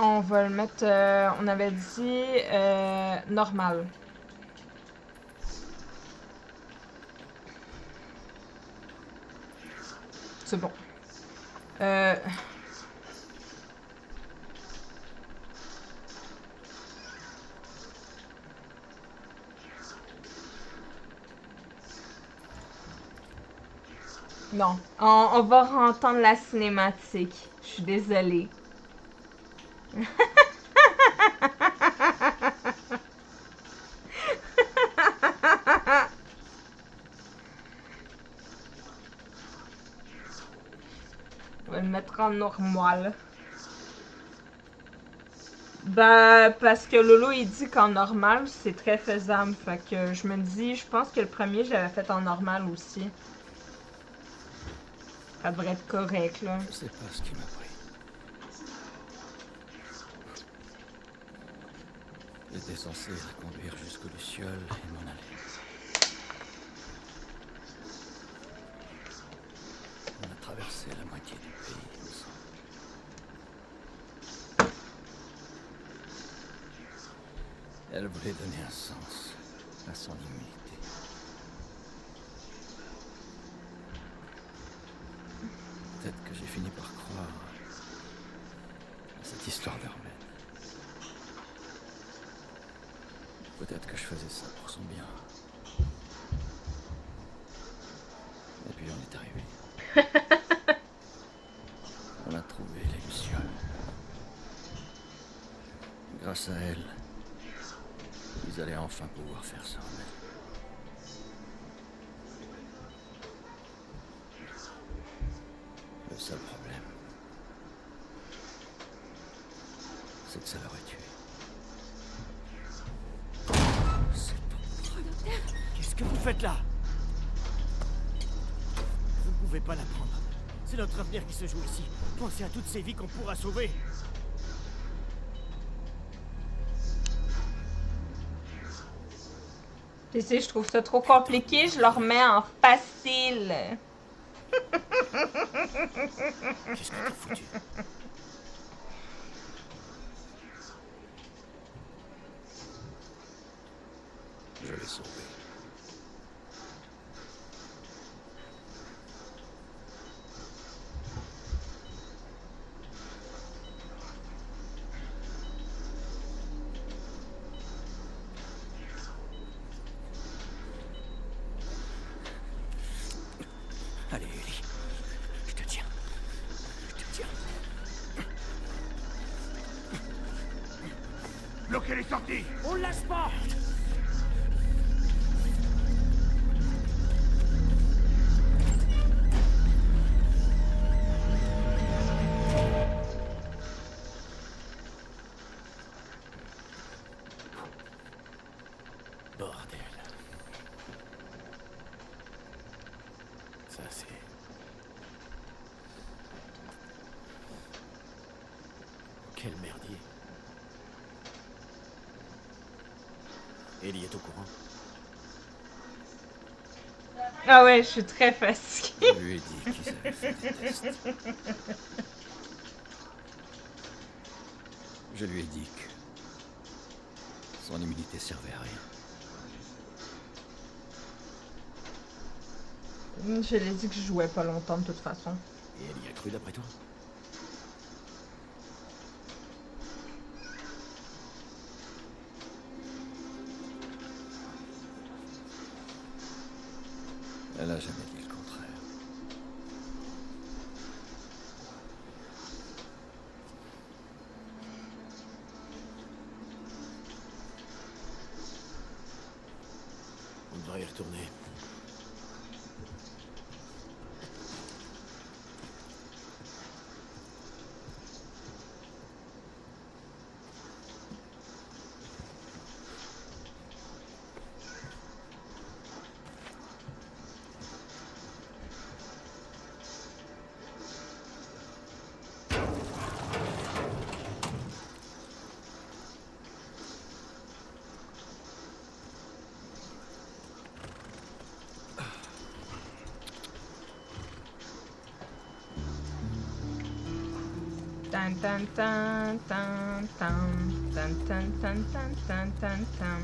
On va le mettre... on avait dit normal. C'est bon. Non. On va entendre la cinématique. Je suis désolée. On va le mettre en normal. Bah, parce que Lolo, il dit qu'en normal, c'est très faisable. Fait que je me dis, je pense que le premier, je l'avais fait en normal aussi. Ça devrait être correct, là. Je sais pas ce qui m'a pris. J'étais censé la conduire jusqu'au Luciole et m'en aller. On a traversé la moitié du pays ensemble. Elle voulait donner un sens à son immunité. Peut-être que j'ai fini par croire à cette histoire d'Armène. Peut-être que je faisais ça pour son bien. Et puis on est arrivé. On a trouvé les Lucioles. Grâce à elle, ils allaient enfin pouvoir faire ça. Le seul problème, c'est que ça l'aurait tué. C'est pas... Qu'est-ce que vous faites là? Vous ne pouvez pas la prendre. C'est notre avenir qui se joue ici. Pensez à toutes ces vies qu'on pourra sauver. Tu sais, je trouve ça trop compliqué, je le remets en facile. Qu'est-ce que t'as foutu? Je l'ai sauvé. Allez, Ellie. Je te tiens. Je te tiens. Bloquez les sorties! On le lâche pas! Bordel. Ça c'est... Quel merdier. Ellie est au courant. Ah ouais, je suis très fatiguée. Je lui ai dit qu'ils avaient fait des tests. Je lui ai dit que son immunité servait à rien. Je l'ai dit que je jouais pas longtemps de toute façon. Et elle y a cru d'après toi? Elle a jamais dit le contraire. On devrait y retourner. Tan tan tan tan tan tan tan tan tan tan tan tan.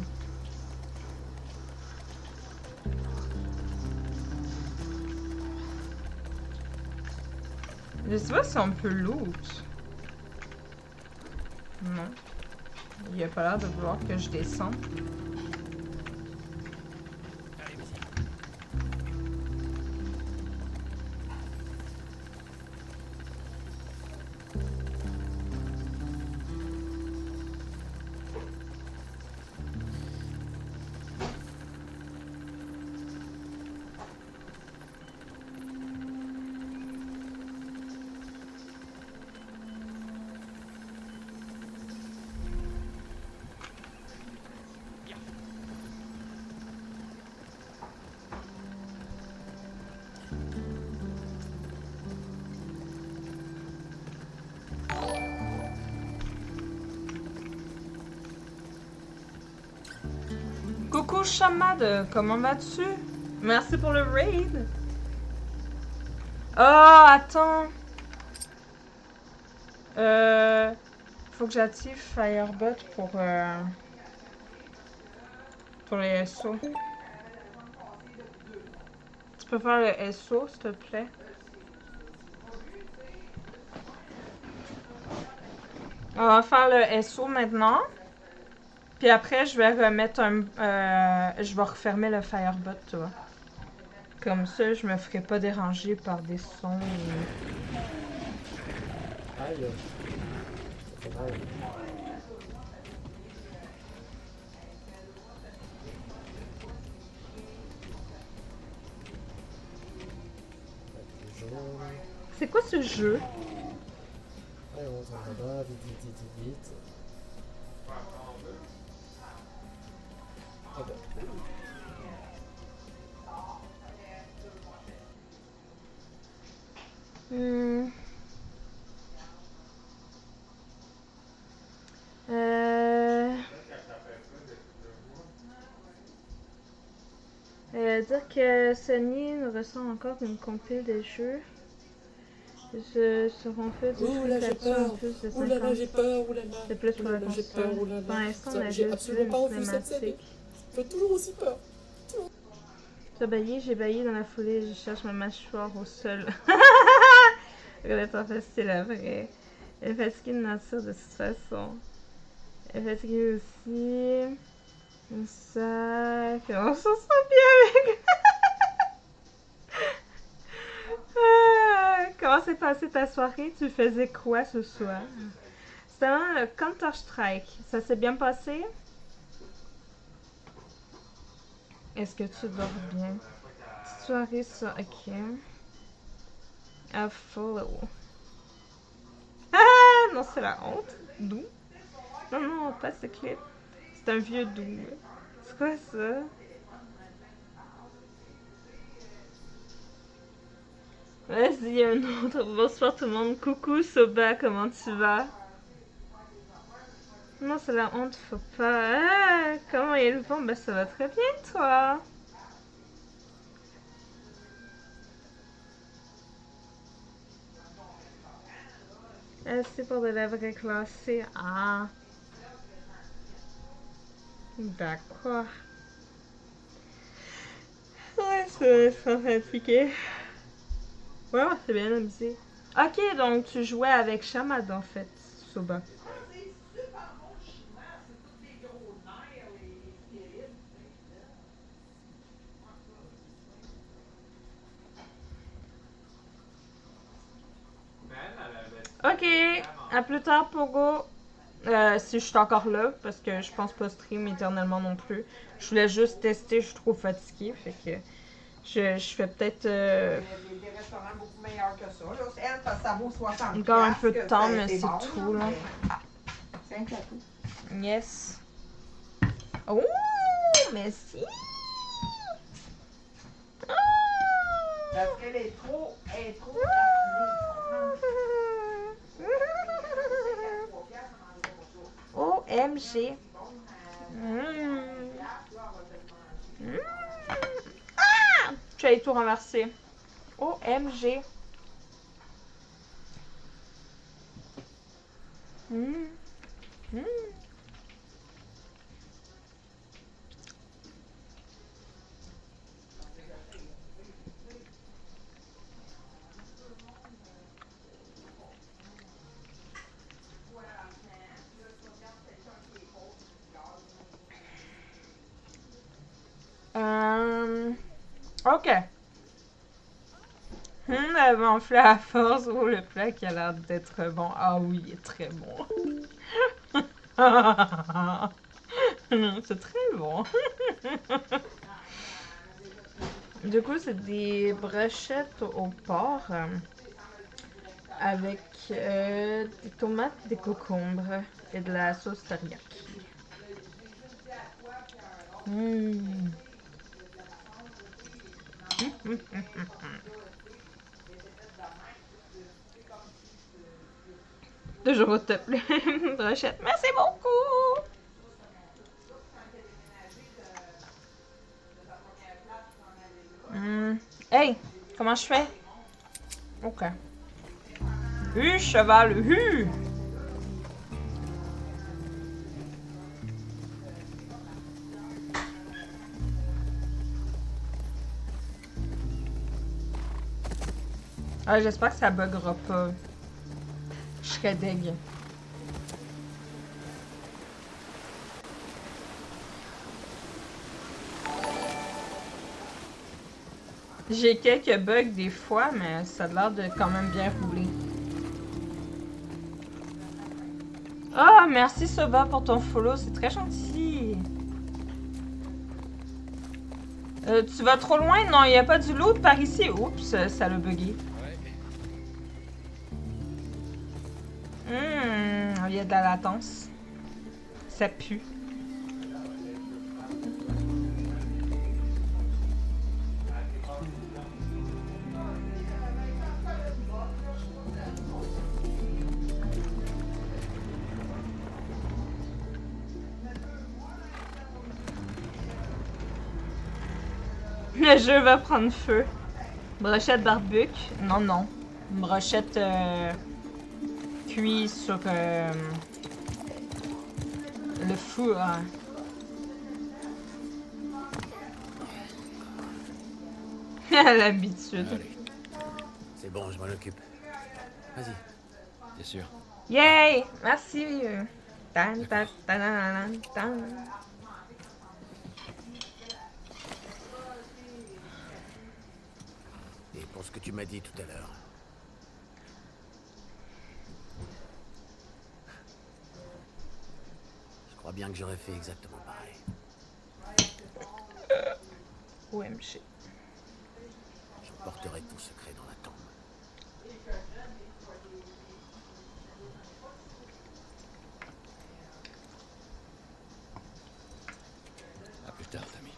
Je sais pas si on peut loot. Non. Il a pas l'air de vouloir que je descende. Coucou Chamade, comment vas-tu? Merci pour le raid. Oh, attends. Faut que j'active Firebot pour les SO. Tu peux faire le SO, s'il te plaît? On va faire le SO maintenant. Puis après, je vais remettre je vais refermer le Firebot, tu vois. Comme ça, je me ferai pas déranger par des sons. Aïe. Ça fait mal. C'est quoi ce jeu? Allez, on s'en va, vite. Ah bah. Dire que Sony nous ressent encore d'une compile des jeux. Seront faits des Ouh là, j'ai peur. en plus de 50. Ouh là là, j'ai peur. Ouh là là. C'est plus pour la J'ai peur. console. Ouh là Pour là. l'instant, on a J'ai juste absolument pas envie une cette scène. cinématique. Ça fait toujours aussi peur. J'ai baillé dans la foulée, je cherche ma mâchoire au sol. Regarde, facile à vrai. Elle est fatiguée de nature de toute façon. Elle est fatiguée aussi. Ça. On s'en sent bien avec. Comment s'est passée ta soirée? Tu faisais quoi ce soir? C'était un Counter-Strike. Ça s'est bien passé? Est-ce que tu dors bien? Petite soirée sur... Ok. A follow. Ah non, c'est la honte. D'où? Non, pas ce clip. C'est un vieux doux. C'est quoi ça? Vas-y, un autre. Bonsoir tout le monde. Coucou Soba, comment tu vas? Non, c'est la honte, faut pas. Ah, comment ils vont? Ben, ça va très bien, toi. C'est pour de la vraie classée. Ah. D'accord. Ouais, c'est fatigué. Ouais, on s'est bien amusé. Ok, donc tu jouais avec Chamad en fait, Soba. Ok, à plus tard, Pogo. Si je suis encore là, parce que je pense pas stream éternellement non plus. Je voulais juste tester, je suis trop fatiguée, fait que je fais peut-être Il y a des restaurants beaucoup meilleurs que ça. Là. Elle, ça vaut 60$. encore un peu de temps, mais c'est bon, tout là. C'est un plateau. Yes. Oh, merci. Parce qu'elle est trop raffinée. OMG. Ah! Tu allais tout renverser. OMG. Mmh. Mmh. Ok. Elle va enfler à force. Oh, le plat qui a l'air d'être bon. Ah oui, il est très bon. C'est très bon. Du coup, c'est des brochettes au porc avec des tomates, des concombres et de la sauce teriyaki. Mmh. Toujours au top, les brochettes. Merci beaucoup! Hey, comment je fais? Ok. Cheval, Ah, j'espère que ça buggera pas. Je serais deg. J'ai quelques bugs des fois, mais ça a l'air de quand même bien rouler. Ah, merci Soba pour ton follow, c'est très gentil. Tu vas trop loin? Non, il n'y a pas du loot par ici. Oups, ça l'a bugué. Il y a de la latence. Ça pue. Le jeu va prendre feu. Brochette barbecue? Non, non. Brochette cuit sur le four. À l'habitude. Allez, C'est bon, je m'en occupe. Vas-y. t'es sûr? Yay! Merci. Tan, tan, tan, tan, tan. Et pour ce que tu m'as dit tout à l'heure. Je crois bien que j'aurais fait exactement pareil. OMG. Je porterai ton secret dans la tombe. À plus tard, Tammy.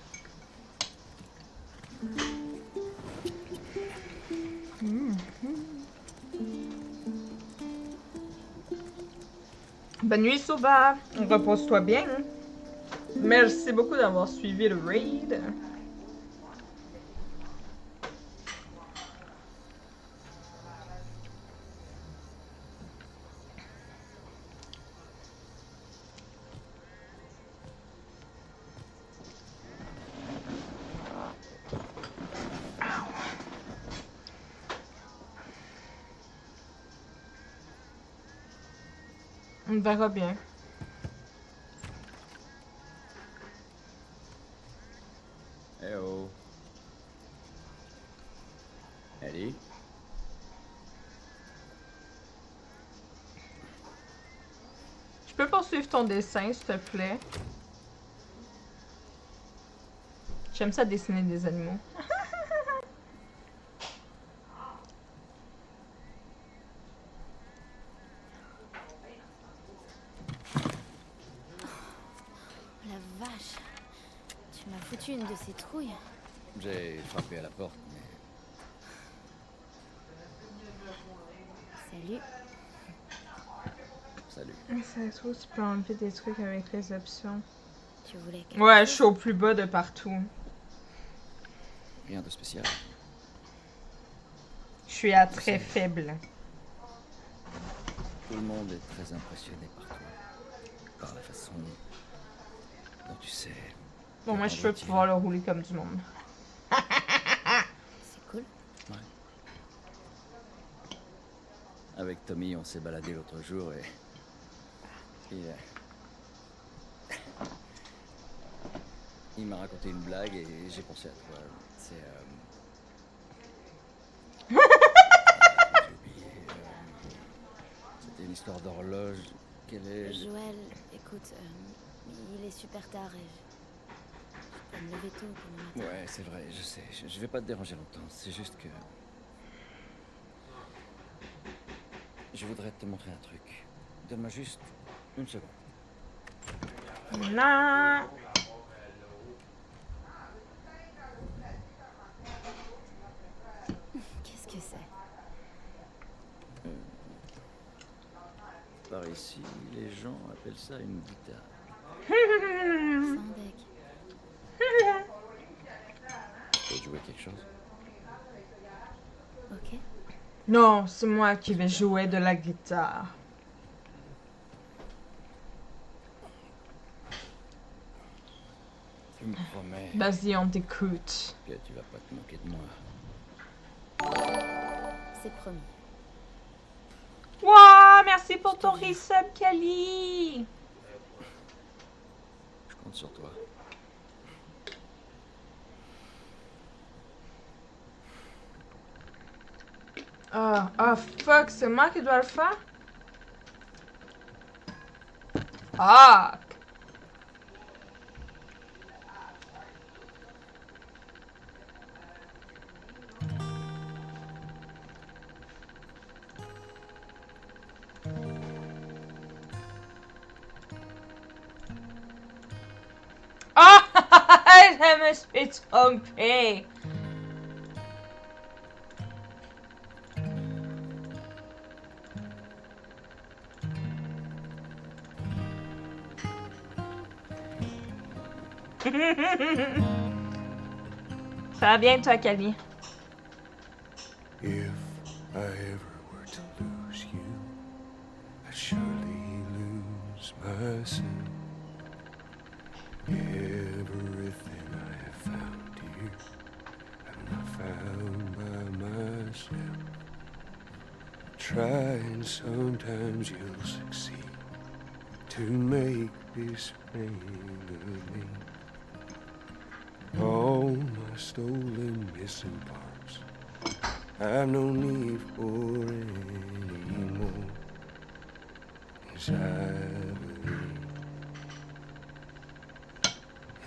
Bonne nuit, Soba. Repose-toi bien. Merci beaucoup d'avoir suivi le raid. On verra bien. Eh oh. Ellie? Je peux poursuivre ton dessin, s'il te plaît? J'aime ça dessiner des animaux. La vache. Tu m'as foutu une de ces trouilles. J'ai frappé à la porte, mais... Salut. Salut. Ça se trouve, tu peux enlever des trucs avec les options. Tu voulais quelque Ouais, je chose suis au plus bas de partout. Rien de spécial. Je suis à très faible. Tout le monde est très impressionné par toi. Par la façon dont tu sais. Bon, moi, je veux pouvoir le rouler comme du monde. C'est cool. Ouais. Avec Tommy, on s'est baladé l'autre jour et... Il m'a raconté une blague et j'ai pensé à toi. C'est... J'ai oublié... C'était une histoire d'horloge. Quelle est... Joël, écoute, il est super tard et je dois me lever tôt demain matin. Ouais, c'est vrai, je sais. Je vais pas te déranger longtemps. C'est juste que... Je voudrais te montrer un truc. Donne-moi juste une seconde. Non. Qu'est-ce que c'est? Par ici, les gens appellent ça une guitare. Sans deck. Tu peux jouer quelque chose? Ok. Non, c'est moi qui vais jouer de la guitare. Tu me promets Vas-y, on t'écoute. que tu vas pas te moquer de moi. C'est promis. Wow, merci pour ton resub, Kali. Je compte sur toi. Ah, fuck, c'est moi qui dois le faire? Ah! Ah! Je me suis trompée. Ça va bien, toi, Kali? If I ever were to lose you, I'd surely lose myself. Everything I have found here, I've not found by myself. Try and sometimes you'll succeed to make this man of me. All my stolen missing parts I've no need for any more. Yes, I believe,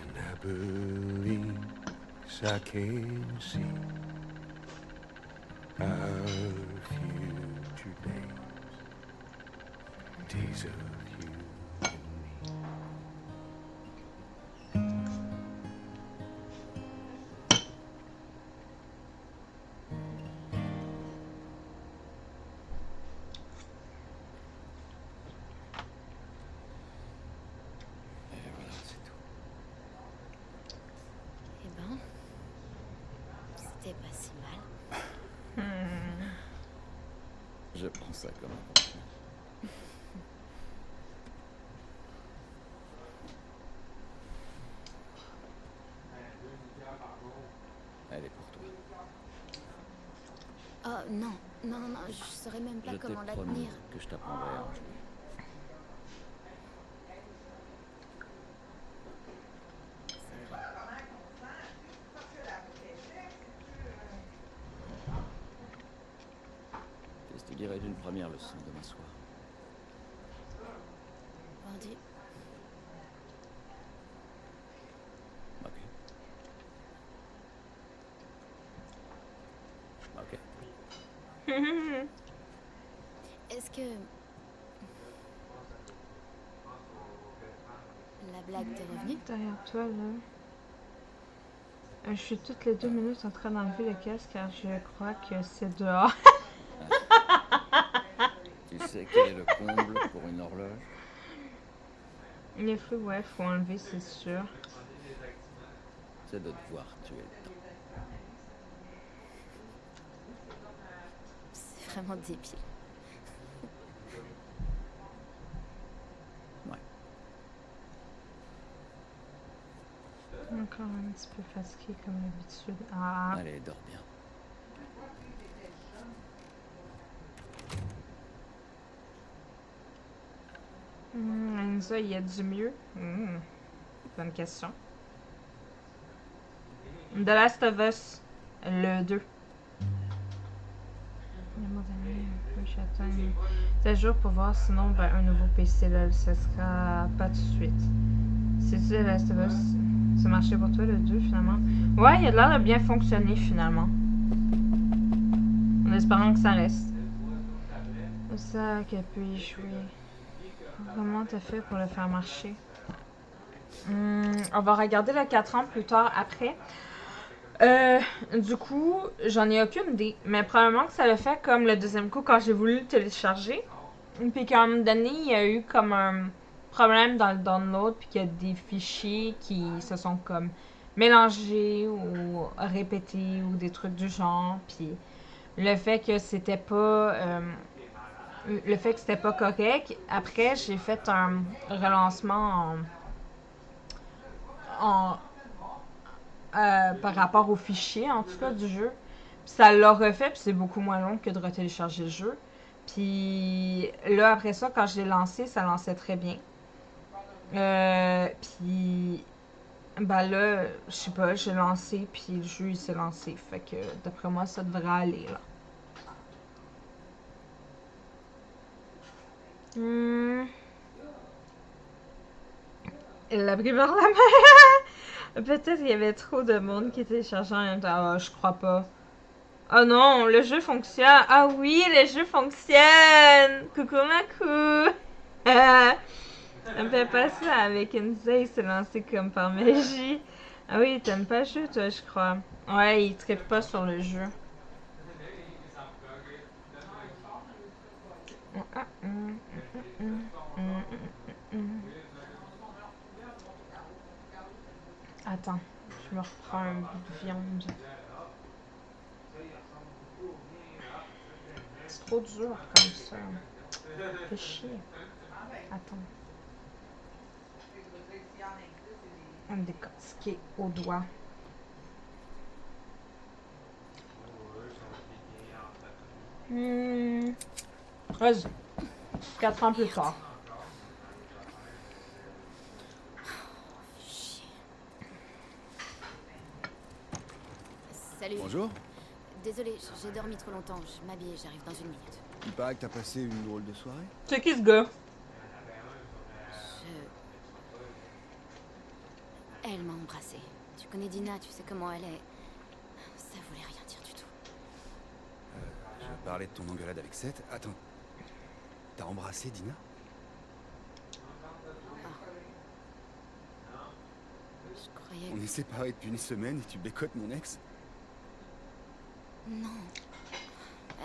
and I believe, yes, I can see our future days of you and me. Et voilà, c'est tout. Eh ben, c'était pas si mal. Je prends ça comme un compliment. Elle est pour toi. Oh non, je saurais même pas Je t'ai comment la promis tenir. que je t'apprendrai à en jouer. Qu'est-ce que tu dirais d'une première leçon demain soir? Vendu. Ok. Ok. Est-ce que... La blague t'est revenue? Derrière toi, là. Je suis toutes les 2 minutes en train d'enlever le casque car je crois que c'est dehors. Tu sais quel est le comble pour une horloge? Les feux, ouais, faut enlever, c'est sûr. C'est de devoir tuer le temps. C'est vraiment débile. Encore un petit peu fatigué comme d'habitude. Ah. Allez, dors bien. Anissa, il y a du mieux? Bonne question. The Last of Us, le 2. J'attends 7 jours pour voir, sinon ben, un nouveau PC, là, ça sera pas tout de suite. C'est-tu The Last of Us? Ça marchait pour toi le 2 finalement? Ouais, il a l'air de bien fonctionner finalement. En espérant que ça reste. Ça qu'elle peut y jouer. Comment t'as fait pour le faire marcher? On va regarder le 4 ans plus tard après. Du coup, j'en ai aucune idée. Mais probablement que ça l'a fait comme le deuxième coup quand j'ai voulu le télécharger. Puis qu'à un moment donné, il y a eu comme un problème dans le download. Puis qu'il y a des fichiers qui se sont comme mélangés ou répétés ou des trucs du genre. Puis le fait que c'était pas... le fait que c'était pas correct. Après, j'ai fait un relancement par rapport au fichier, en tout cas, du jeu. Puis ça l'a refait, puis c'est beaucoup moins long que de retélécharger le jeu. Puis là, après ça, quand je l'ai lancé, ça lançait très bien. Puis ben là, je sais pas, j'ai lancé, puis le jeu, il s'est lancé. Fait que d'après moi, ça devrait aller, là. Il l'a pris par la main. Peut-être qu'il y avait trop de monde qui téléchargeait en même temps. Ah, je crois pas. Oh non, le jeu fonctionne. Ah oui, le jeu fonctionne. Coucou ma cou. Ça me fait pas ça avec Enza, il s'est lancé comme par magie. Ah oui, t'aimes pas le jeu toi, je crois. Ouais, il trippe pas sur le jeu. Attends, je me reprends un bout de viande. C'est trop dur comme ça. Fait chier. Attends. On me décortiquer au doigt. Vas-y. 4 ans plus tard. Salut. Bonjour. Désolée, j'ai dormi trop longtemps. Je m'habille, j'arrive dans une minute. Il paraît que t'as passé une drôle de soirée. C'est qui ce gars? Elle m'a embrassée. Tu connais Dina, tu sais comment elle est. Ça voulait rien dire du tout. Je parlais de ton engueulade avec Seth. Attends. T'as embrassé Dina? Je croyais On est séparés depuis une semaine et tu bécotes mon ex? Non.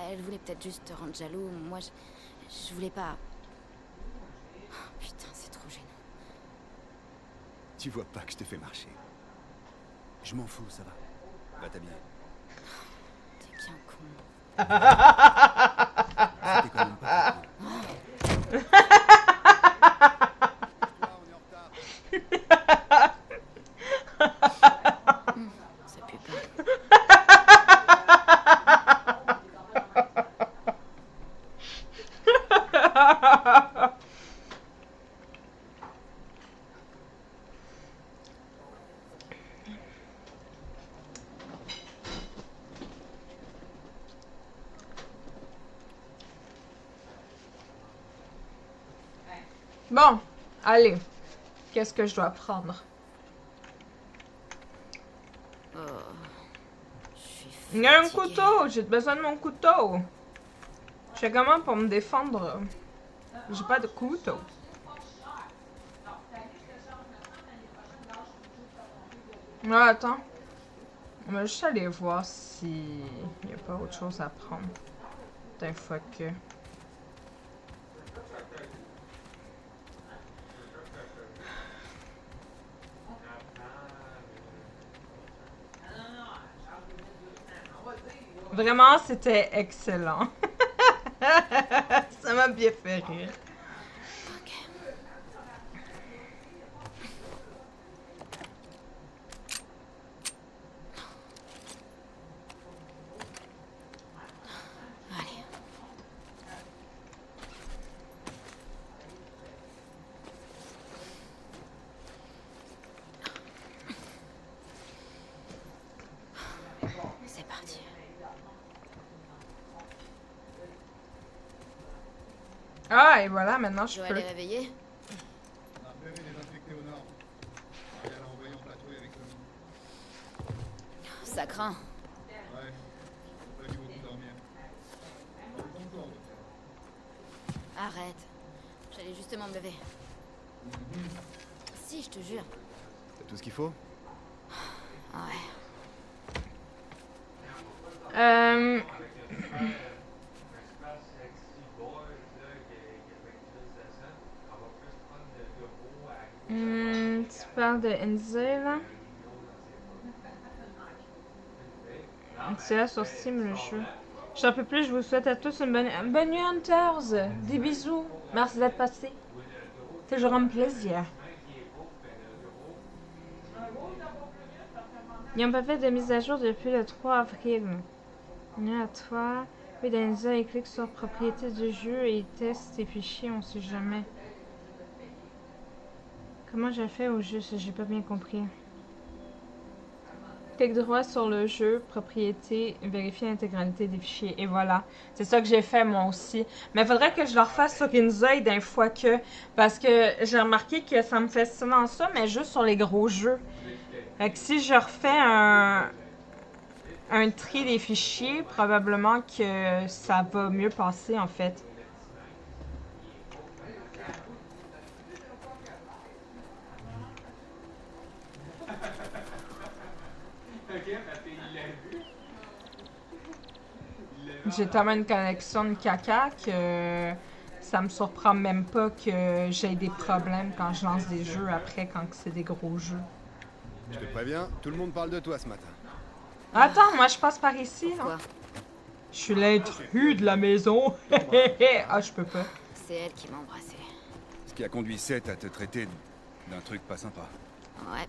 Elle voulait peut-être juste te rendre jaloux. Moi, je voulais pas... Oh, putain, c'est trop gênant. Tu vois pas que je te fais marcher. Je m'en fous, ça va. Va t'habiller. T'es bien con. C'était quand même pas très cool. Ça pue pas. Bon, allez. Qu'est-ce que je dois prendre? Oh, je suis Il y a un fatiguée. couteau, j'ai besoin de mon couteau. Je fais comment pour me défendre? J'ai pas de couteau. Ah, attends. On va juste aller voir si il y a pas autre chose à prendre. D'un fois que... Vraiment, c'était excellent. Ça m'a bien fait rire. Ah, et voilà, maintenant je Joël peux. est réveillé? Ça craint. Arrête. J'allais justement me lever. Si, je te jure. T'as tout ce qu'il faut? Ouais. Tu parles de Enzo, là? C'est là sur Steam, le jeu. J'en peux plus, je vous souhaite à tous une bonne nuit, Hunters! Des bisous! Merci d'être passé. Toujours un plaisir. Ils n'ont pas fait de mise à jour depuis le 3 avril. Bienvenue à toi. Oui, Denza, il clique sur propriété du jeu et il teste tes fichiers, on sait jamais. Comment j'ai fait au jeu? J'ai pas bien compris. Clique droit sur le jeu, propriété, vérifier l'intégralité des fichiers. Et voilà. C'est ça que j'ai fait moi aussi. Mais il faudrait que je le refasse sur Inzoid d'un fois que. Parce que j'ai remarqué que ça me fait souvent ça, mais juste sur les gros jeux. Fait que si je refais un tri des fichiers, probablement que ça va mieux passer en fait. J'ai tellement une connexion de caca que ça me surprend même pas que j'ai des problèmes quand je lance des jeux après quand c'est des gros jeux. Je te préviens, tout le monde parle de toi ce matin. Attends, moi je passe par ici. Pourquoi? Je suis l'intrus de la maison. Ah, je peux pas. C'est elle qui m'a embrassé. Ce qui a conduit Seth à te traiter d'un truc pas sympa. Ouais,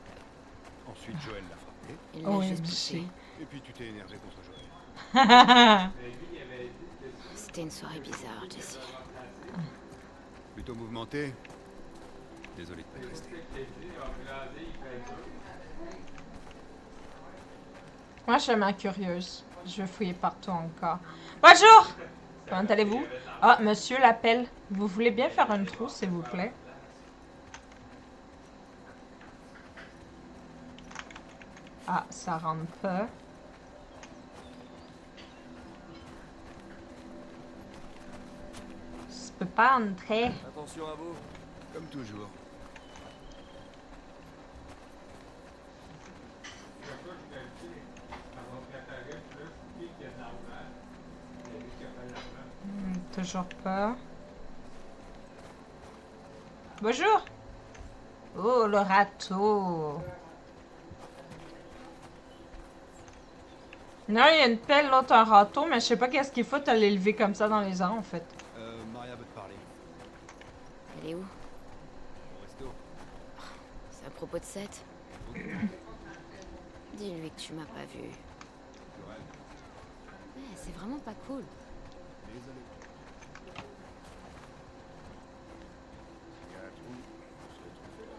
Ensuite, Joël l'a frappé. il l'a Oh, juste MC. poussé. Et puis tu t'es énervé contre Joël. C'était une soirée bizarre, Jessie. Plutôt mouvementé. Désolé de pas te rester. Moi, je suis vraiment curieuse. Je vais fouiller partout encore. Bonjour! Comment allez-vous? Ah, monsieur l'appelle. Vous voulez bien faire une trousse, s'il vous plaît? Ah, ça rentre pas. Je peux pas entrer. Attention à vous. Comme toujours. Toujours pas. Bonjour! Oh, le râteau! Non, il y a une pelle, l'autre un râteau, mais je sais pas qu'est-ce qu'il faut de l'élever comme ça dans les airs, en fait. Maria veut te parler. Elle est où? Au resto. C'est à propos de Seth? Dis-lui que tu m'as pas vu. Joël. Ouais, c'est vraiment pas cool. Désolé. Il y a un trou. Je l'ai trouvé là.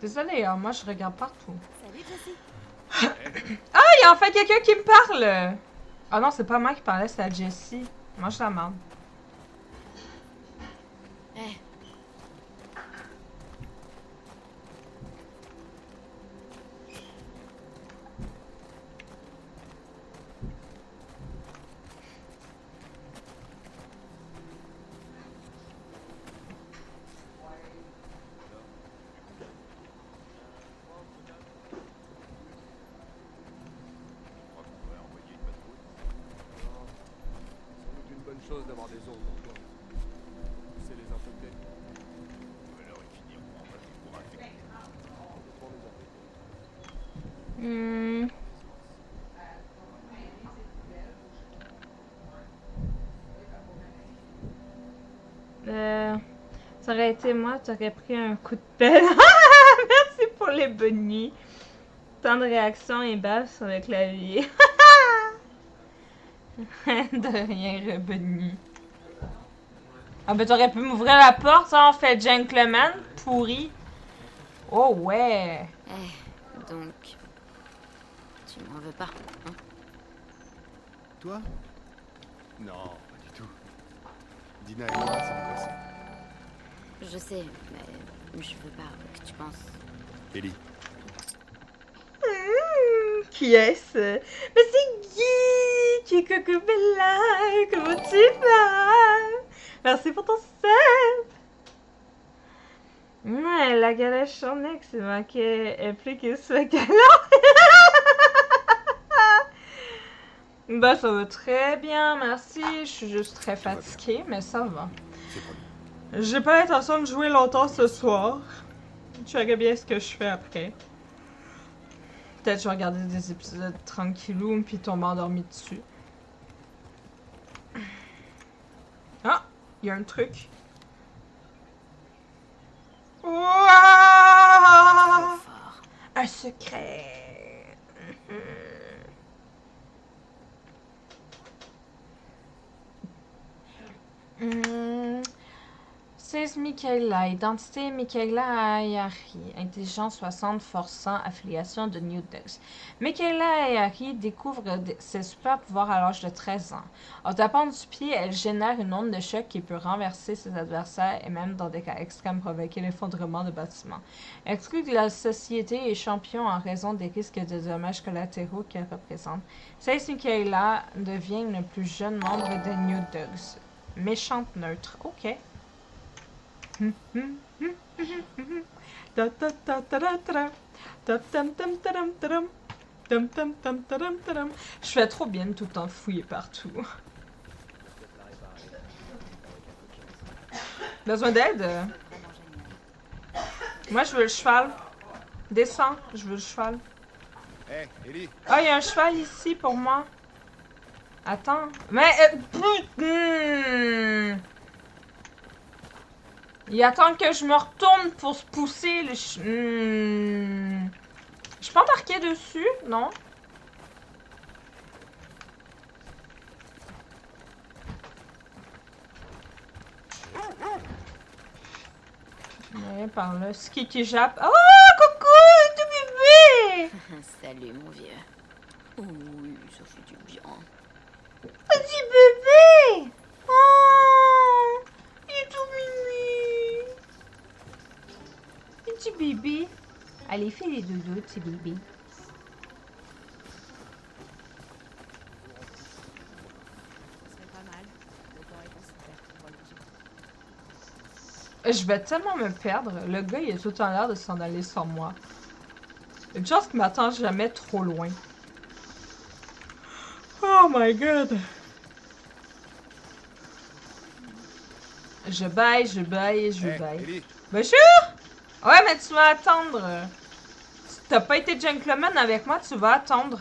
Désolée, hein, moi je regarde partout. Salut, Jessie. Ah, il y a enfin quelqu'un qui me parle! Ah non, c'est pas moi qui parlais, c'est à Jessie. Moi je la merde. Eh, Je crois qu'on pourrait envoyer une patrouille. Non. Sans doute une bonne chose d'avoir des ondes dans le coin. C'est les infecter. Ou alors ils finiront en patrouille pour infecter. Pour les infecter. Ça aurait été moi, tu aurais pris un coup de pelle. Merci pour les bonnes nuits. Temps de réaction et baffe sur le clavier. De rien, bonne nuit. Ah ben t'aurais pu m'ouvrir la porte, ça en fait gentleman, pourri. Oh ouais. eh, donc... Tu m'en veux pas, hein? Toi? Non, pas du tout. Dina et moi, c'est du passé. Je sais, mais je veux pas que tu penses... Ellie, Qui est-ce? Mais c'est Guy! Coucou Bella! Comment tu vas? Merci pour ton sub! Ouais, la galèche en ex, c'est manqué est plus que ce galant! Bah, ça va très bien, merci. Je suis juste très fatiguée, mais ça va. c'est promis. J'ai pas l'intention de jouer longtemps ce soir. Je verrai bien ce que je fais après. Peut-être je vais regarder des épisodes tranquillou puis tomber endormi dessus. Ah! Il y a un truc. Ouah! Fort. Un secret! 16 Michaela. Identité Michaela Ayari. Intelligence 60, force 100, affiliation de New Dex. Michaela Ayari découvre ses super pouvoirs à l'âge de 13 ans. En tapant du pied, elle génère une onde de choc qui peut renverser ses adversaires et même dans des cas extrêmes provoquer l'effondrement de bâtiments. Exclue de la société et champion en raison des risques de dommages collatéraux qu'elle représente. 16 Michaela devient le plus jeune membre de New Dex. Méchante neutre. Ok. Je fais trop bien de tout le temps fouiller partout. Besoin d'aide? Moi, je veux le cheval. Descends, je veux le cheval. Hé, Ellie, Ah, il y a un cheval ici pour moi. Attends. Mais... Il attend que je me retourne pour se pousser. Je peux embarquer dessus, non? Ouais, par là. Ski qui jappe. Oh, coucou, tout bébé! Salut, mon vieux. Oui, ça fait du bien. Petit bébé! Oh! Il est tout mimi! Petit bébé. Allez, fais les dodos, petit bébé. Je vais tellement me perdre. Le gars, il a tout le temps l'air de s'en aller sans moi. Une chance qu'il m'attend jamais trop loin. Oh my god! Je baille, je baille, je Hé, baille. Ellie, Bien sûr! Ouais, mais tu vas attendre. T'as pas été gentleman avec moi, tu vas attendre.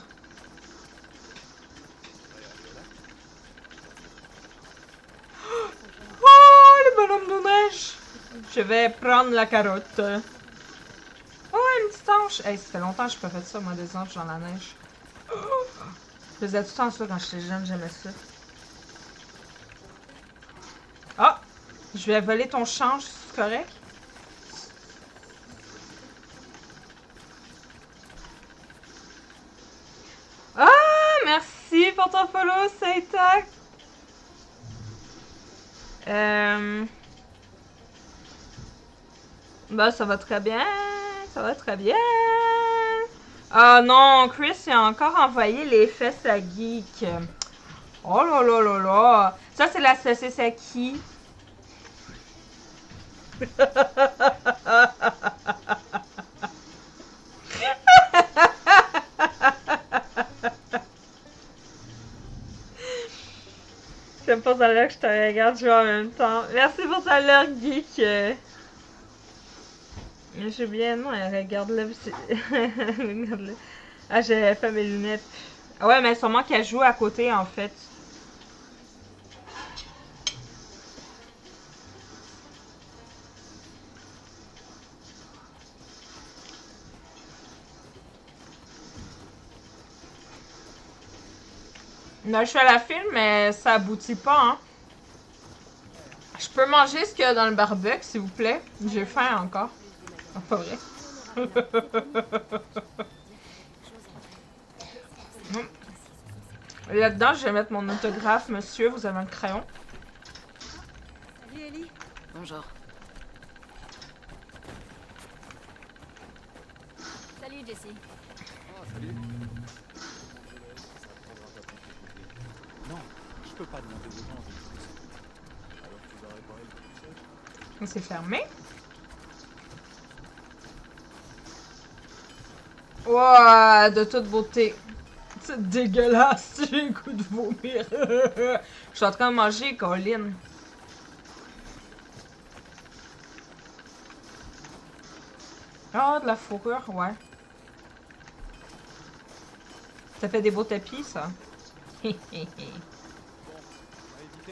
Oh, le bonhomme de neige! Je vais prendre la carotte. Oh, une petite ange! Hey, ça fait longtemps que je n'ai pas fait ça, moi, des anges dans la neige. Je faisais tout le temps ça quand j'étais jeune, j'aimais ça. Ah! Je vais voler ton change, c'est correct? Ah! Merci pour ton follow, Seitac! Bah, ça va très bien. Ça va très bien. Ah non, Chris il a encore envoyé les fesses à Geek. Oh là là là là. Ça, c'est la saucisse à qui? J'aime pas ça là que je te regarde jouer en même temps. Merci pour ta leur Geek. J'ai bien, non, regarde-le. Regarde-le. Ah, j'ai fait mes lunettes. Ah ouais, mais sûrement qu'elle joue à côté, en fait. Non, je fais la film, mais ça aboutit pas, hein. Je peux manger ce qu'il y a dans le barbecue, s'il vous plaît? J'ai faim encore. Ah, pas vrai. Là-dedans, je vais mettre mon autographe. Monsieur, vous avez un crayon? Salut Ellie. Bonjour. Salut Jessie. Ah, salut. Non, je peux pas demander aux gens de me faire ça. Alors tu vas réparer le tout seul. C'est fermé. Ouah, de toute beauté. C'est dégueulasse. J'ai un goût de vomir. Je suis en train de manger, Colin. Ah, de la fourrure, ouais. Ça fait des beaux tapis, ça. On va éviter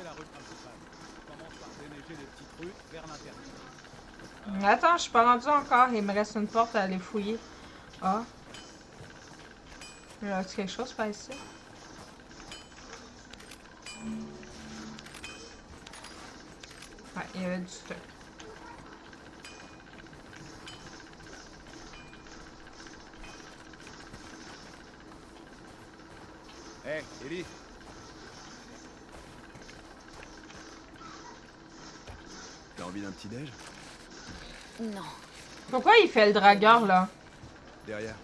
la rue principale. On commence par déneiger les petites rues vers l'intérieur. Attends, je suis pas rendue encore. Il me reste une porte à aller fouiller. Ah. Y a-t-il quelque chose par ici? Ouais, il y avait du stock. Hé, Ellie. T'as envie d'un petit déj? Non. Pourquoi il fait le dragueur, là? Derrière.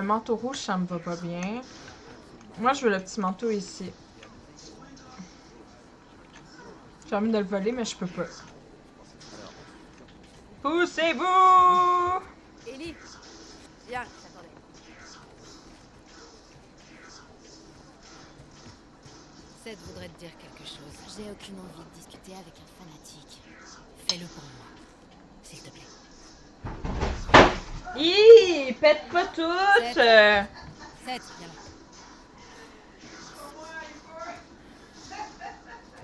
Manteau rouge, ça me va pas bien. Moi, je veux le petit manteau ici. J'ai envie de le voler, mais je peux pas. Poussez-vous! Ellie. Viens, j'attendais. Seth voudrait te dire quelque chose. J'ai aucune envie de discuter avec un fanatique. Fais-le pour moi. S'il te plaît. Hi! Pète pas toutes! Seth, viens là.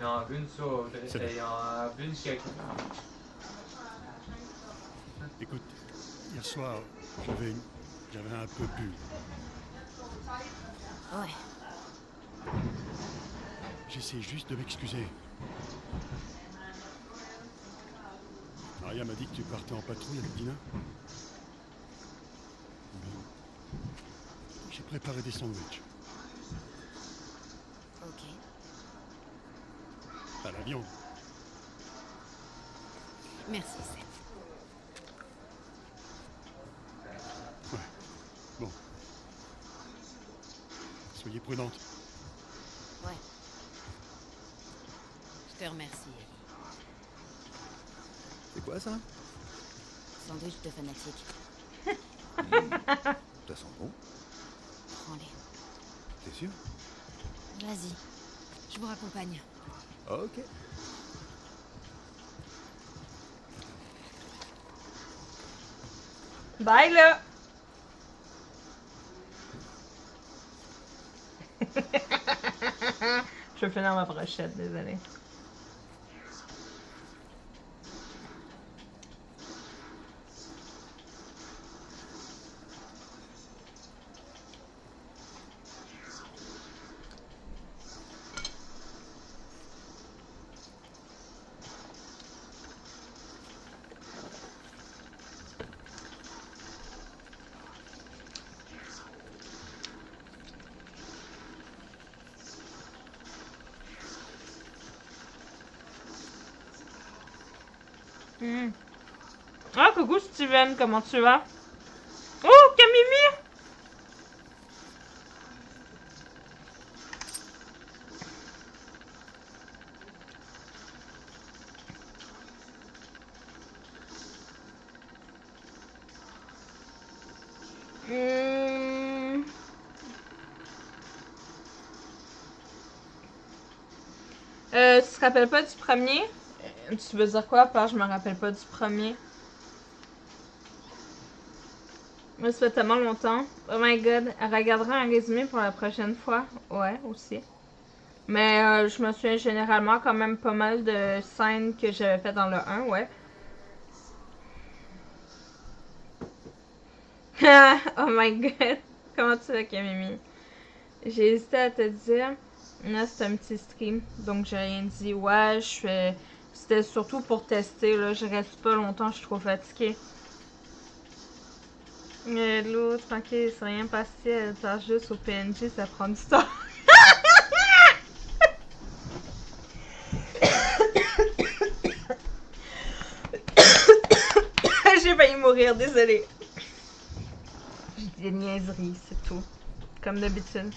Ja, bin so, das ist ja, bin ich ja. Écoute, hier soir, j'avais un peu bu. Ouais. J'essaie juste de m'excuser. Maria m'a dit que tu partais en patrouille avec Dina. J'ai préparé des sandwichs. Ok. À la viande. Merci, Seth. Ouais. Bon. Soyez prudente. Ouais. Je te remercie, Ellie. C'est quoi ça? Sandwich de fanatique. Ça sent bon. Prends-les. T'es sûr? Vas-y. Je vous raccompagne. Ok. Bye, là! Je vais finir ma brochette, désolé. Ah, coucou Steven, comment tu vas? Oh, Camille! Tu te rappelles pas du premier? Tu veux dire quoi par je me rappelle pas du premier? Moi, ça fait tellement longtemps. Oh my god, elle regardera un résumé pour la prochaine fois. Ouais, aussi. Mais je me souviens généralement quand même pas mal de scènes que j'avais fait dans le 1, ouais. Oh my god, comment tu vas, Camille? J'ai hésité à te dire. Là, c'est un petit stream, donc j'ai rien dit. Ouais, je fais. C'était surtout pour tester, là. Je reste pas longtemps, je suis trop fatiguée. L'autre, tranquille, c'est rien passé, elle passe juste au PNG, ça prend du temps. J'ai failli mourir, désolée. J'ai des niaiseries, c'est tout. Comme d'habitude.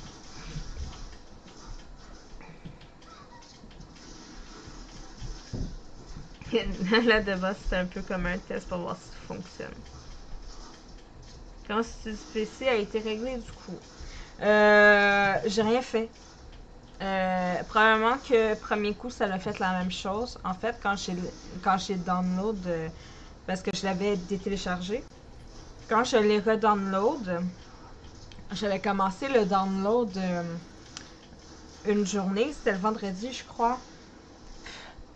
Là, de base, c'est un peu comme un test pour voir si ça fonctionne. Quand ce PC a été réglé, du coup. J'ai rien fait. Probablement que premier coup, ça l'a fait la même chose. En fait, quand j'ai download, parce que je l'avais détéléchargé, quand je l'ai redownload, j'avais commencé le download une journée, c'était le vendredi, je crois.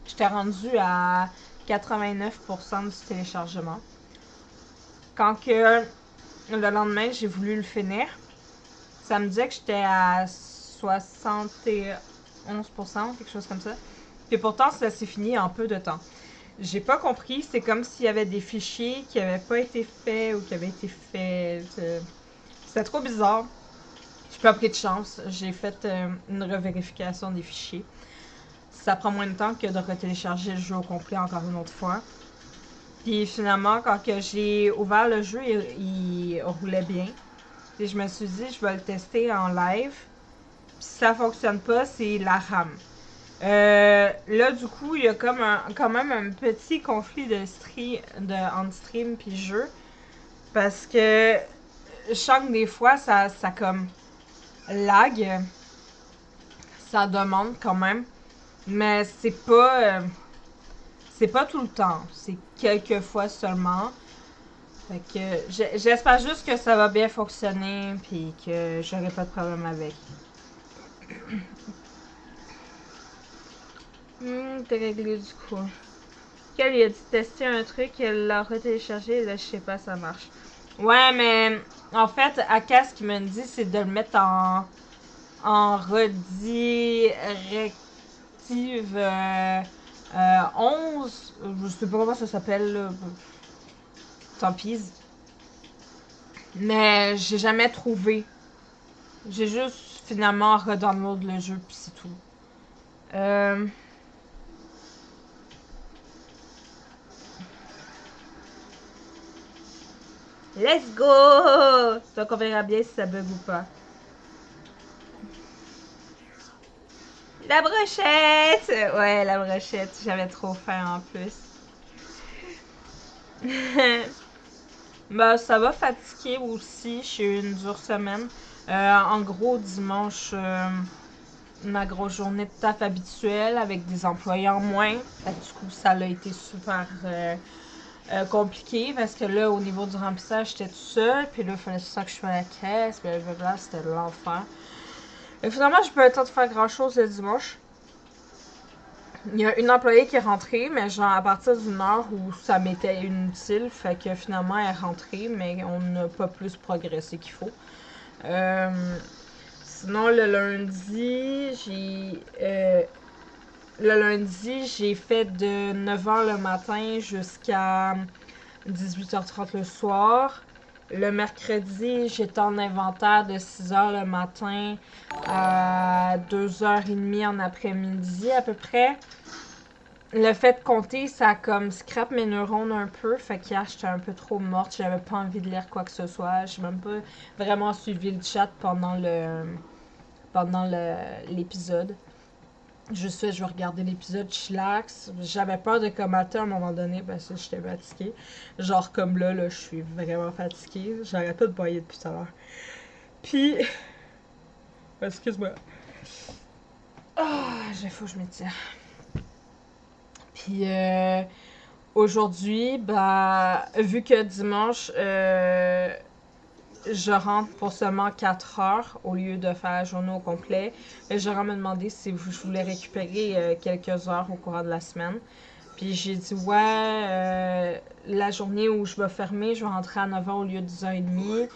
J'étais rendue à 89% du téléchargement. Quand que le lendemain, j'ai voulu le finir, ça me disait que j'étais à 71%, quelque chose comme ça. Et pourtant, ça s'est fini en peu de temps. J'ai pas compris, c'est comme s'il y avait des fichiers qui avaient pas été faits ou qui avaient été faits. C'était trop bizarre. J'ai pas pris de chance. J'ai fait une revérification des fichiers. Ça prend moins de temps que de retélécharger le jeu au complet encore une autre fois. Puis finalement, quand j'ai ouvert le jeu, il roulait bien. Et je me suis dit, je vais le tester en live. Puis si ça fonctionne pas, c'est la RAM. Là, du coup, il y a comme quand même un petit conflit entre stream puis jeu. Parce que je sens que des fois, ça comme lag. Ça demande quand même. Mais c'est pas tout le temps. C'est quelques fois seulement. Fait que j'espère juste que ça va bien fonctionner puis que j'aurai pas de problème avec. T'es réglé du coup. Qu'elle lui a dit de tester un truc, elle l'a retéléchargé et là je sais pas, ça marche. Ouais, mais en fait, Aka, ce qu'il me dit, c'est de le mettre en redirective 11. Je sais pas comment ça s'appelle. Tant pis. Mais j'ai jamais trouvé. J'ai juste finalement redownload le jeu puis c'est tout. Let's go! Donc on verra bien si ça bug ou pas. La brochette! Ouais, la brochette. J'avais trop faim en plus. Bah, ça va fatiguer aussi. J'ai eu une dure semaine. En gros, dimanche, ma grosse journée de taf habituelle avec des employés en moins. Du coup, ça a été super compliqué parce que là, au niveau du remplissage, j'étais toute seule. Puis là, il fallait ça que je fasse la caisse. Blablabla, c'était l'enfer. Et finalement, j'ai pas eu le temps de faire grand chose le dimanche. Il y a une employée qui est rentrée, mais genre à partir d'une heure où ça m'était inutile, fait que finalement elle est rentrée, mais on n'a pas plus progressé qu'il faut. Sinon le lundi, j'ai fait de 9h le matin jusqu'à 18h30 le soir. Le mercredi, j'étais en inventaire de 6h le matin à 2h30 en après-midi à peu près. Le fait de compter, ça a comme scrap mes neurones un peu. Fait qu'hier, j'étais un peu trop morte. J'avais pas envie de lire quoi que ce soit. J'ai même pas vraiment suivi le chat pendant l'épisode. Juste fait, je vais regarder l'épisode chillax. J'avais peur de commenter à un moment donné parce que j'étais fatiguée. Genre comme là, je suis vraiment fatiguée. J'arrête pas de bailler depuis tout à l'heure. Puis... Excuse-moi. Faut que je m'étire. Puis aujourd'hui, bah, vu que dimanche, je rentre pour seulement 4 heures au lieu de faire la journée au complet, j'aurais me demandé si je voulais récupérer quelques heures au cours de la semaine. Puis j'ai dit, ouais, la journée où je vais fermer, je vais rentrer à 9h au lieu de 10h30.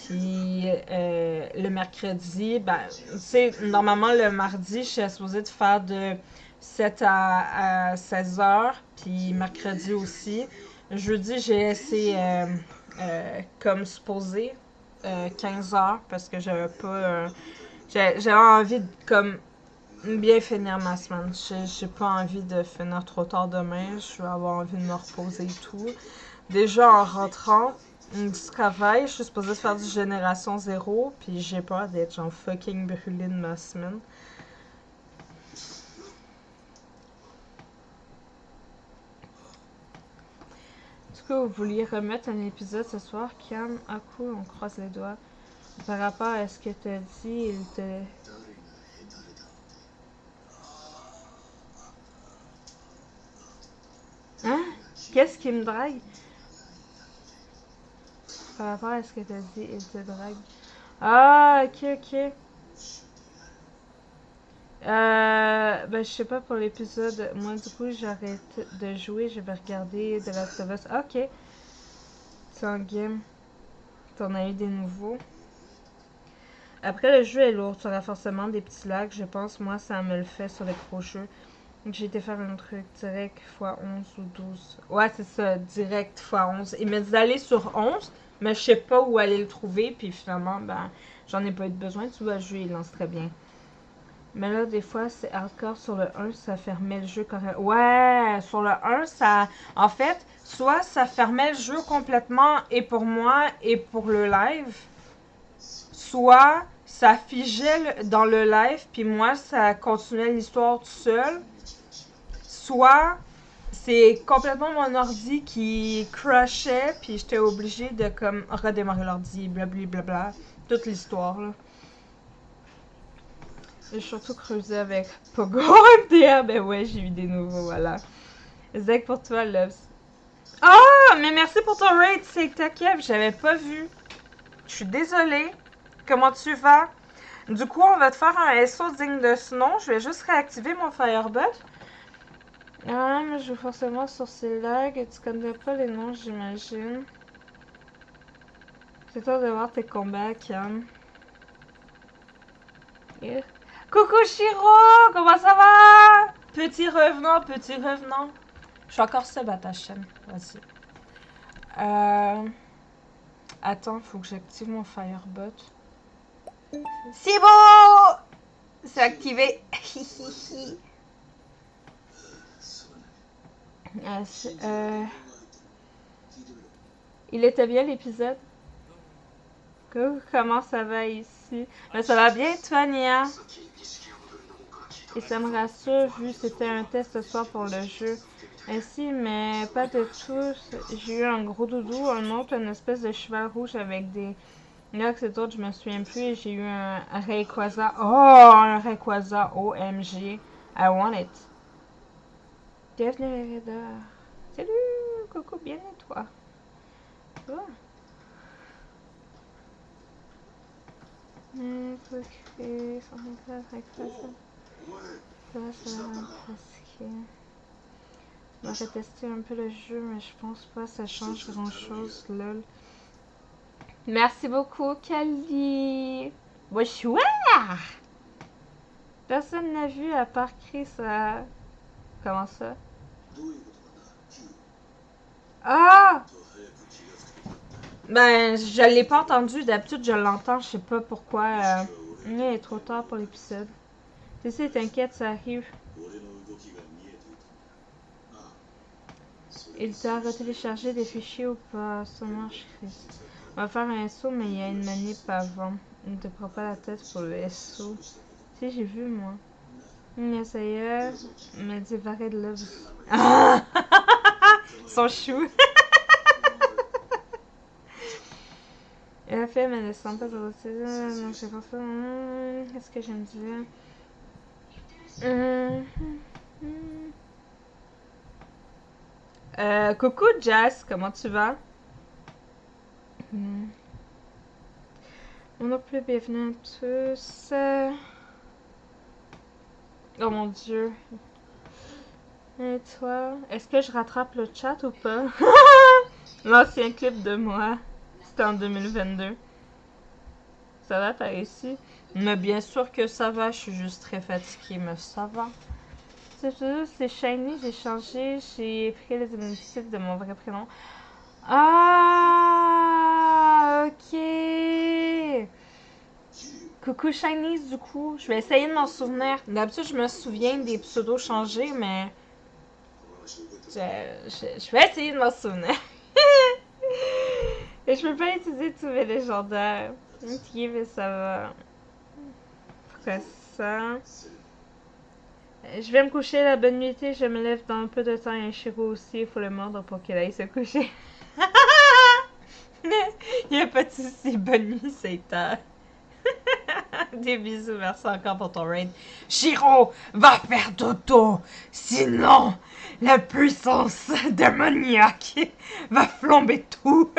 Puis le mercredi, ben, tu sais, normalement le mardi, je suis supposée de faire de 7 à 16h, puis mercredi aussi. Jeudi, j'ai laissé comme supposé 15h parce que j'avais pas. J'avais envie de comme bien finir ma semaine. J'ai pas envie de finir trop tard demain. Je vais avoir envie de me reposer et tout. Déjà en rentrant du travail, je suis supposée faire du génération 0, puis j'ai peur d'être genre fucking brûlée de ma semaine. Est-ce que vous vouliez remettre un épisode ce soir, Cam? Ah cool, on croise les doigts. Par rapport à ce que t'as dit, il te... Hein? Qu'est-ce qui me drague? Par rapport à ce que t'as dit, il te drague. Ah, ok. Ben, je sais pas pour l'épisode. Moi, du coup, j'arrête de jouer. Je vais regarder The Last of Us. Ok. C'est un game. T'en as eu des nouveaux. Après, le jeu est lourd. Tu auras forcément des petits lags. Je pense, moi, ça me le fait sur les gros jeux. J'ai été faire un truc direct x11 ou 12. Ouais, c'est ça. Direct x11. Il m'a dit d'aller sur 11, mais je sais pas où aller le trouver. Puis finalement, ben, j'en ai pas eu besoin. Tu vois, le jeu, il lance très bien. Mais là, des fois, c'est hardcore. Sur le 1, ça fermait le jeu correct. Ouais, sur le 1, ça... En fait, soit ça fermait le jeu complètement et pour moi et pour le live, soit ça figeait dans le live puis moi, ça continuait l'histoire tout seul. Soit c'est complètement mon ordi qui crashait puis j'étais obligée de comme redémarrer l'ordi, blablabla. Toute l'histoire, là. J'ai surtout creusé avec Pogo MDR. Ben ouais, j'ai eu des nouveaux, voilà. Zach pour toi, Loves. Ah, mais merci pour ton raid, c'est Kev, j'avais pas vu. Je suis désolée. Comment tu vas? Du coup, on va te faire un SO digne de ce nom. Je vais juste réactiver mon Firebug. Ah, mais je joue forcément sur ces lags. Tu connais pas les noms, j'imagine. C'est toi de voir tes combats, Cam. Yeah. Coucou Shiro, comment ça va? Petit revenant, petit revenant. Je suis encore sub à ta chaîne, vas-y. Attends, faut que j'active mon Firebot. C'est bon! C'est activé. Il était bien l'épisode? Comment ça va ici? Mais ça va bien, toi, Nia? Et ça me rassure, vu que c'était un test ce soir pour le jeu. Ainsi, mais pas de tous. J'ai eu un gros doudou, un autre, une espèce de cheval rouge avec des... Là, c'est d'autres, je me souviens plus. Et j'ai eu un Rayquaza. Oh, un Rayquaza. OMG. I want it. Bienvenue, Reda. Salut, coucou, bien et toi? Oh. Faut créer son Rayquaza. Ça va presque. On va retester un peu le jeu, mais je pense pas que ça change grand chose, lol. Merci beaucoup, Kali. Bonsoir. Personne n'a vu à part Chris. Comment ça? Ah! Ben, je l'ai pas entendu. D'habitude, je l'entends. Je sais pas pourquoi. Il est trop tard pour l'épisode. Tu sais, t'inquiète, ça arrive. Il t'a retéléchargé des fichiers ou pas? Ça marche, Chris. On va faire un SO, mais il y a une manip avant. Ne te prends pas la tête pour le SO. Tu sais, j'ai vu, moi. Ça y est, me dit Varé de Love. Ah! Son chou. Elle a fait, mais elle ne sent pas de donc j'ai pas fait. Qu'est-ce que je me disais? Coucou Jazz, comment tu vas? On non plus, bienvenue à tous. Oh mon dieu. Et toi? Est-ce que je rattrape le chat ou pas? L'ancien clip de moi. C'était en 2022. Ça va par ici? Mais bien sûr que ça va, je suis juste très fatiguée, mais ça va. C'est Shiny, j'ai changé, j'ai pris les initiatives de mon vrai prénom. Ah, ok. Coucou Shiny, du coup, je vais essayer de m'en souvenir. D'habitude, je me souviens des pseudos changés, mais je vais essayer de m'en souvenir. Et je peux pas utiliser tous mes légendaires. Ok, mais ça va. Pourquoi ça? Je vais me coucher, la bonne nuit, je me lève dans un peu de temps et Shiro aussi, il faut le mordre pour qu'elle aille se coucher. Il n'y a pas de soucis, bonne nuit, c'est tard. Des bisous, merci encore pour ton raid. Shiro va faire dodo, sinon la puissance démoniaque va flamber tout.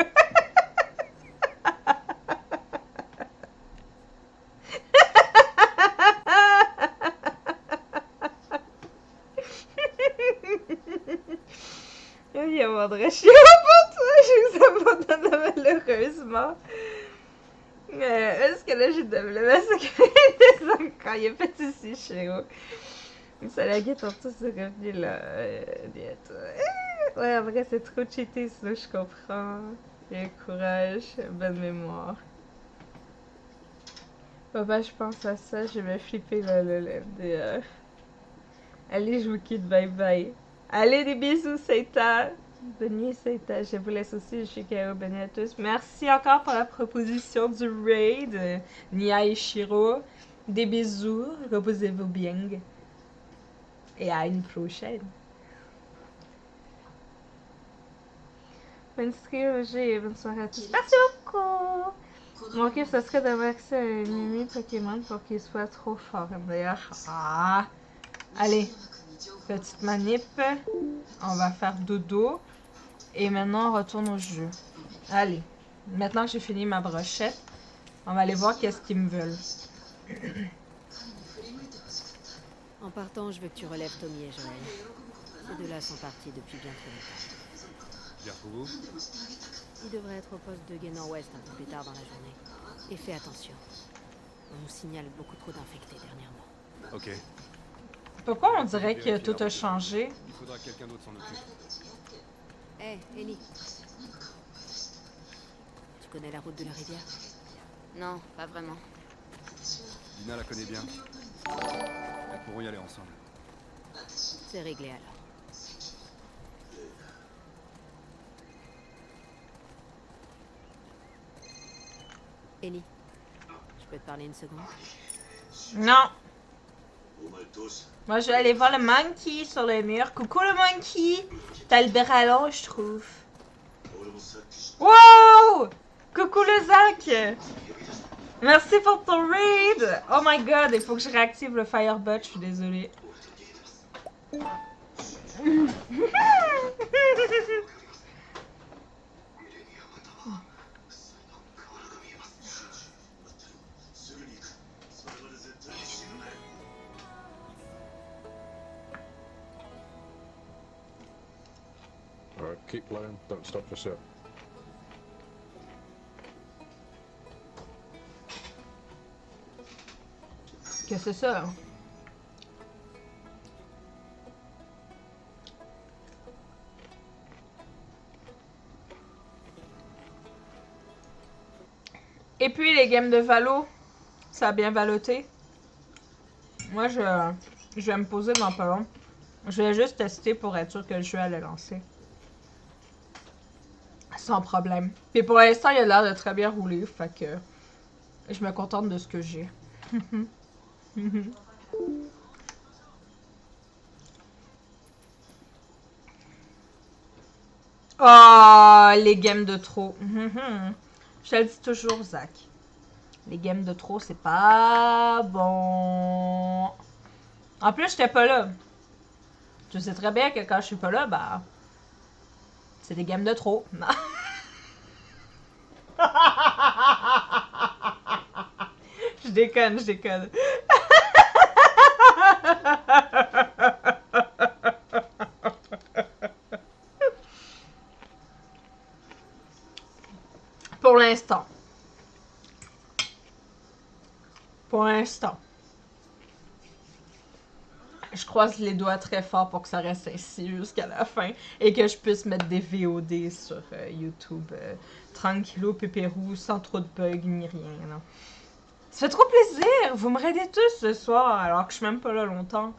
Il abandonnerait Shiro pour toi, je vous abandonne malheureusement. Est-ce que là j'ai de le massacrer des encore? Il n'y a pas de soucis, Shiro. Ça la guette en tout ce revenu là. Bientôt. Ouais, en vrai, c'est trop cheaté, sinon je comprends. Et courage, bonne mémoire. Papa, je pense à ça, je vais flipper le MDR. Allez, je vous quitte, bye bye. Allez, des bisous, Seita. Bonne nuit, Seita. Je vous laisse aussi, je suis Kao. Bonne nuit à tous. Merci encore pour la proposition du raid. Nia et Shiro. Des bisous, reposez-vous bien. Et à une prochaine. Bonne trilogie et bonne soirée à tous. Merci beaucoup. Mon kiff, ça serait d'avoir accès à un mini Pokémon pour qu'il soit trop fort. D'ailleurs, allez, petite manip. On va faire dodo. Et maintenant, on retourne au jeu. Allez, maintenant que j'ai fini ma brochette, on va aller voir qu'est-ce qu'ils me veulent. En partant, je veux que tu relèves Tommy et Joël. Ces deux-là sont partis depuis bien trop longtemps. Bien pour vous? Ils devraient être au poste de Guénan Ouest un peu plus tard dans la journée. Et fais attention. On nous signale beaucoup trop d'infectés dernièrement. Ok. Pourquoi on dirait que tout a changé? Il faudra que quelqu'un d'autre s'en occupe. Hé, Ellie. Tu connais la route de la rivière? Non, pas vraiment. Dina la connaît bien. Elles pourront y aller ensemble. C'est réglé alors. Ellie, je peux te parler une seconde? Non. Moi, je vais aller voir le monkey sur le mur. Coucou le monkey. T'as le béralon, je trouve. Wow! Coucou le Zach. Merci pour ton raid. Oh my god, il faut que je réactive le Firebot, je suis désolée. Alright, keep playing. Don't stop for sip. Qu'est-ce que c'est ça? Et puis les games de Valo, ça a bien valoté. Moi, je vais me poser dans pas long. Je vais juste tester pour être sûr que le jeu allait lancer. Sans problème. Puis pour l'instant, il a l'air de très bien rouler, fait que je me contente de ce que j'ai. Oh, les games de trop. Je te le dis toujours, Zach. Les games de trop, c'est pas bon. En plus, j'étais pas là. Tu sais très bien que quand je suis pas là, bah... c'est des games de trop. Non. Je déconne, je déconne. Pour l'instant. Pour l'instant. Je croise les doigts très fort pour que ça reste ainsi jusqu'à la fin et que je puisse mettre des VOD sur YouTube tranquillou, pépérou, sans trop de bugs ni rien. Là. Ça fait trop plaisir! Vous me raidez tous ce soir alors que je suis même pas là longtemps.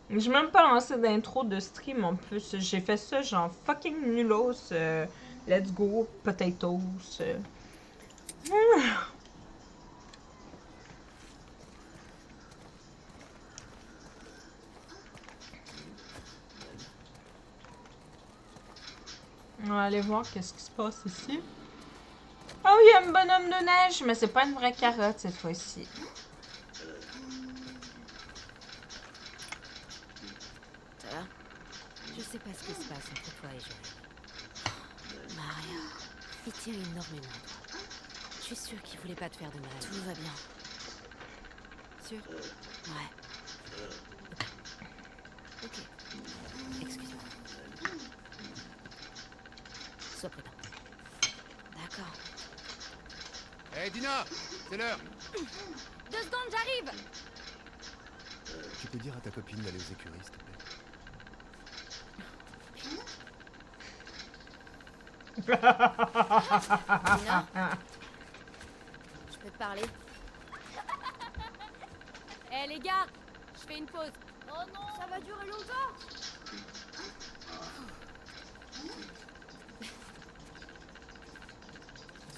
J'ai même pas lancé d'intro de stream en plus. J'ai fait ça genre fucking nulos. Let's go, potatoes. On va aller voir qu'est-ce qui se passe ici. Oh, il y a un bonhomme de neige, mais c'est pas une vraie carotte cette fois-ci. Ça va? Je sais pas ce qui se passe entre toi et Joël. Maria, il tient énormément de toi. Je suis sûre qu'il voulait pas te faire de mal. Tout va bien. Sûr? Ouais. Ok. Excuse-moi. Sois prudent. D'accord. Hé, Dina! C'est l'heure! 2 secondes, j'arrive! Tu peux dire à ta copine d'aller aux écuries, s'il te plaît? Dina? Je peux te parler? Hé les gars! Je fais une pause. Oh non! Ça va durer longtemps!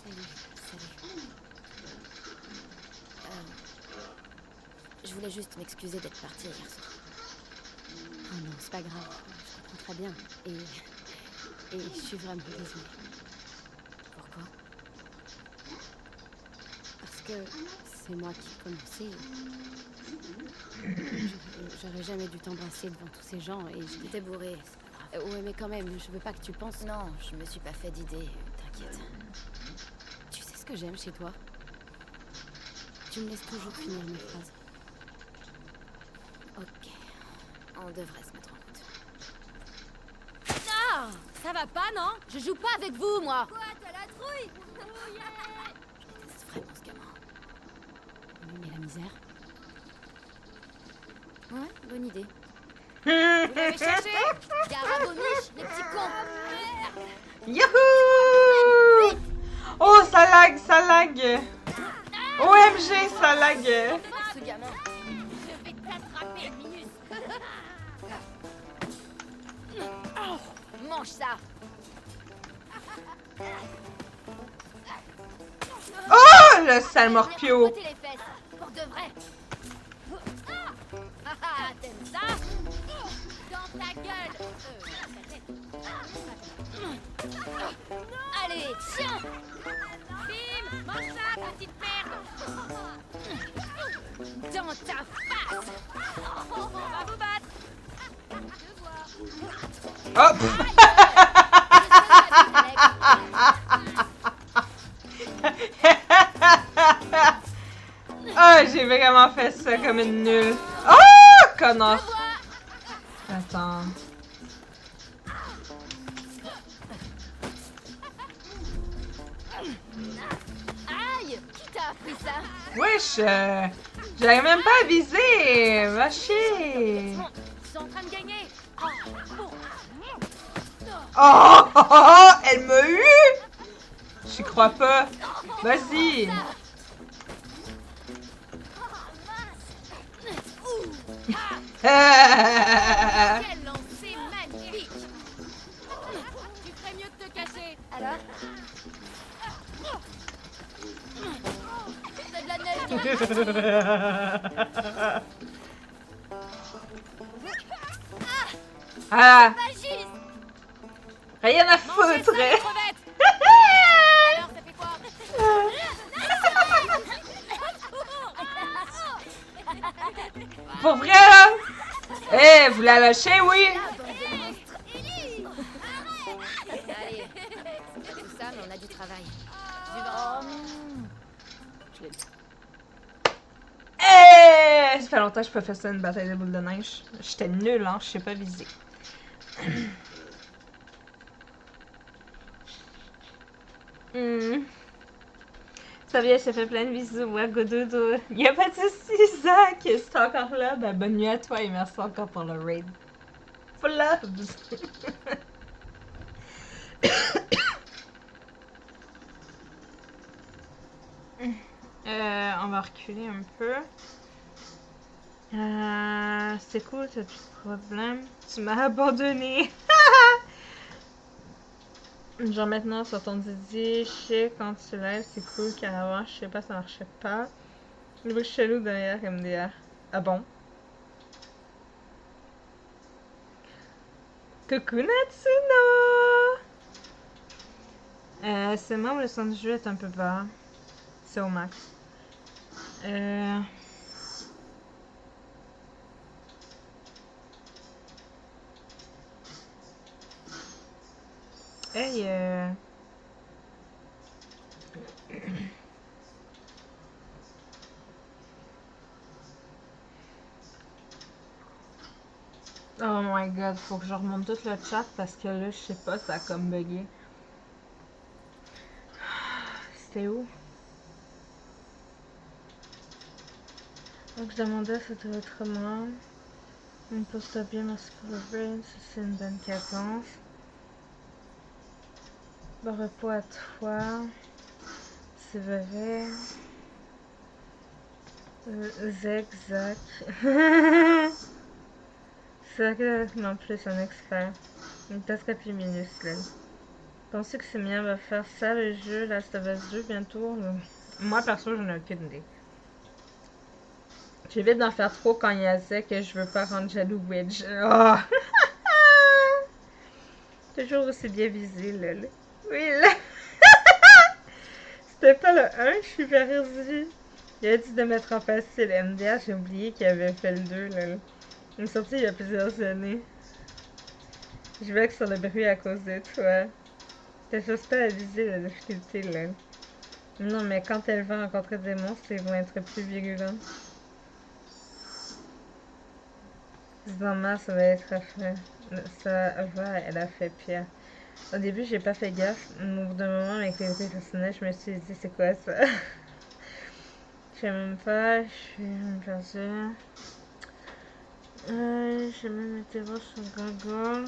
Salut. Je voulais juste m'excuser d'être partie hier soir. Oh non, c'est pas grave. Je comprends très bien. Et je suis vraiment désolée. Pourquoi? Parce que c'est moi qui ai commencé. J'aurais jamais dû t'embrasser devant tous ces gens et j'étais bourrée. C'est pas grave. Ouais, mais quand même, je veux pas que tu penses... Non, je me suis pas fait d'idée, t'inquiète. Tu sais ce que j'aime chez toi? Tu me laisses toujours finir mes phrases. Ok, on devrait se mettre en route. Ah! Ça va pas, non? Je joue pas avec vous, moi! Quoi? T'as la trouille? Je déteste vraiment ce gamin. Mais la misère. Ouais, bonne idée. Vous l'avez cherché? Gare à vos niches, les petits cons! Youhou! Oh, ça lag, ça lag! OMG, ça lag! Ce gamin! Je vais t'attraper, Minus! Mange ça! Oh, le sale morpio! Les fesses, pour de vrai! Ah, t'aimes ça? Dans ta gueule! Allez, tiens! Bim! Mange ça, petite merde! Dans ta face! On va vous battre! Hop! Oh, j'ai vraiment fait ça comme une nulle. Oh, connard! Attends. Aïe! Qui t'a appris ça? Wesh! J'avais même pas avisé! Va chier! Ils sont en train de gagner! Oh! Oh, oh, elle m'a eu! J'y crois pas. Vas-y! Quel lancer magnifique! Tu ferais mieux de te cacher. Alors? C'est de la neige. Ah! Magiste! Rien à foutre! Alors, ça fait quoi? Pour vrai, là? Eh, vous la lâchez, oui? Allez, c'est pas tout ça, mais on a du travail. Du vent. Je l'ai. Eh! Ça fait longtemps que je peux faire ça une bataille de boules de neige. J'étais nulle, hein? Je sais pas viser. Sabia, je te fais plein de bisous. Ouais, Gododo. Y'a pas de soucis, Zach. Si t'es encore là, ben bonne nuit à toi et merci encore pour le raid. Full loves! On va reculer un peu. C'est cool, t'as plus de problème. Tu m'as abandonné. Genre maintenant sur ton Didier, je sais quand tu lèves, c'est cool, car avant, je sais pas, ça marchait pas. Le bruit chelou derrière MDR. Ah bon? Coucou Natsuno! C'est moi où le son du jeu est un peu bas. C'est au max. Hey, Oh my god, faut que je remonte tout le chat parce que là, je sais pas, ça a comme bugué. C'était où? Donc je demandais c'était autrement. On poste bien, merci pour le brain, c'est une bonne cadence. Bon repos à toi. C'est vrai. Zach. C'est vrai que non plus un expert. Une tasse plus minuscule. Pensez que c'est bien va faire ça le jeu, Last of Us 2 bientôt? Moi perso j'en ai aucune idée. J'évite d'en faire trop quand il y a ça que je veux pas rendre jaloux Wedge. Oh. Toujours aussi bien visé là. Oui là. C'était pas le 1, je suis perdue. Il a dit de mettre en facile MDR, j'ai oublié qu'il avait fait le 2 là. Il est sorti il y a plusieurs années. Je vexe sur le bruit à cause de toi. T'as juste pas à viser la difficulté là. Non mais quand elle va rencontrer des monstres, ils vont être plus virulents. Maman, ça va être affreux. Ça va, elle a fait pire. Au début, j'ai pas fait gaffe. Au bout d'un moment, avec les personnels, je me suis dit, c'est quoi ça? Je sais même pas, je suis perdue. J'ai même été voir sur Google.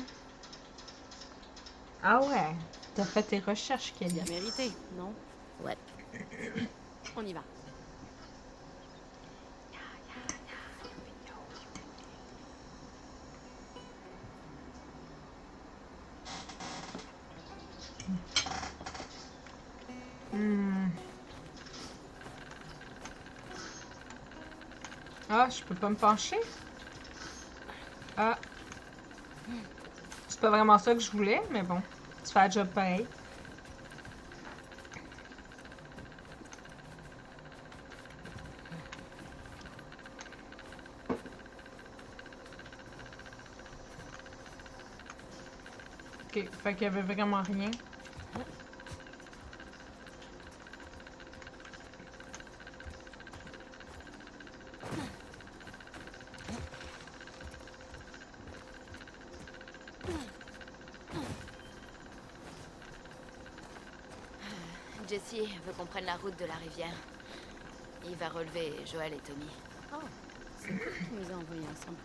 Ah ouais, t'as fait tes recherches, Kelly. Bien mérité, non? Ouais. On y va. Ah, je peux pas me pencher? Ah. C'est pas vraiment ça que je voulais, mais bon. Tu fais un job pareil. Ok, fait qu'il y avait vraiment rien. Jesse veut qu'on prenne la route de la rivière. Il va relever Joël et Tommy. Oh, c'est cool que tu nous as envoyés ensemble.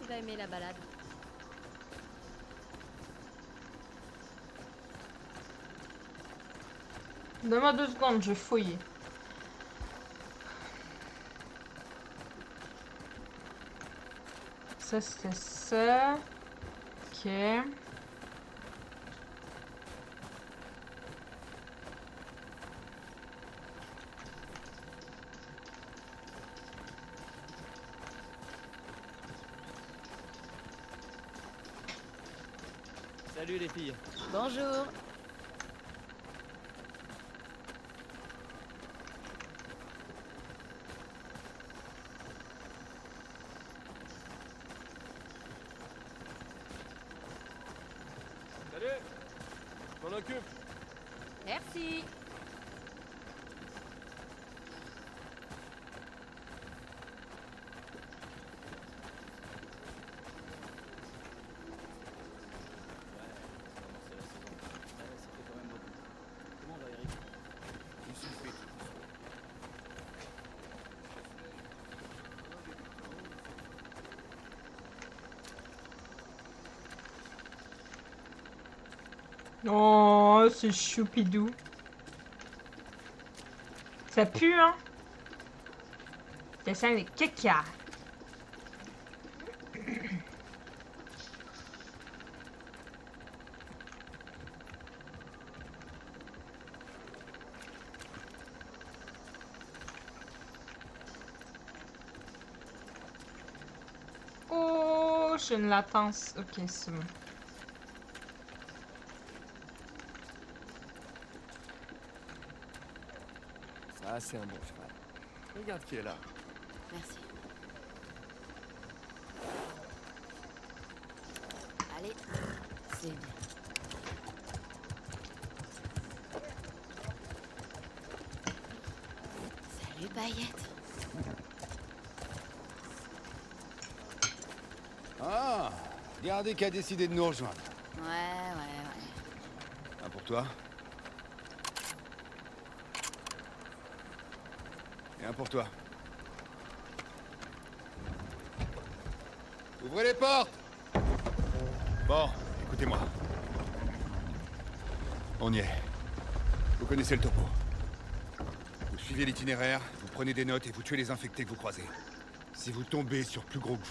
Tu vas aimer la balade. Donne-moi 2 secondes, je fouille. Ça, c'était ça. Ok. Salut les filles. Bonjour. m'en occupe. Merci. Oh, c'est choupidou. Ça pue, hein? Ça sent les caca. Oh, j'ai une latence. Ok, c'est bon. Ça, c'est un bon cheval. Regarde qui est là. Merci. Allez, c'est bien. Salut, Paillette. Ah, regardez qui a décidé de nous rejoindre. Ouais. Un pour toi. Et un pour toi. Ouvrez les portes! Bon, écoutez-moi. On y est. Vous connaissez le topo. Vous suivez l'itinéraire, vous prenez des notes et vous tuez les infectés que vous croisez. Si vous tombez sur plus gros que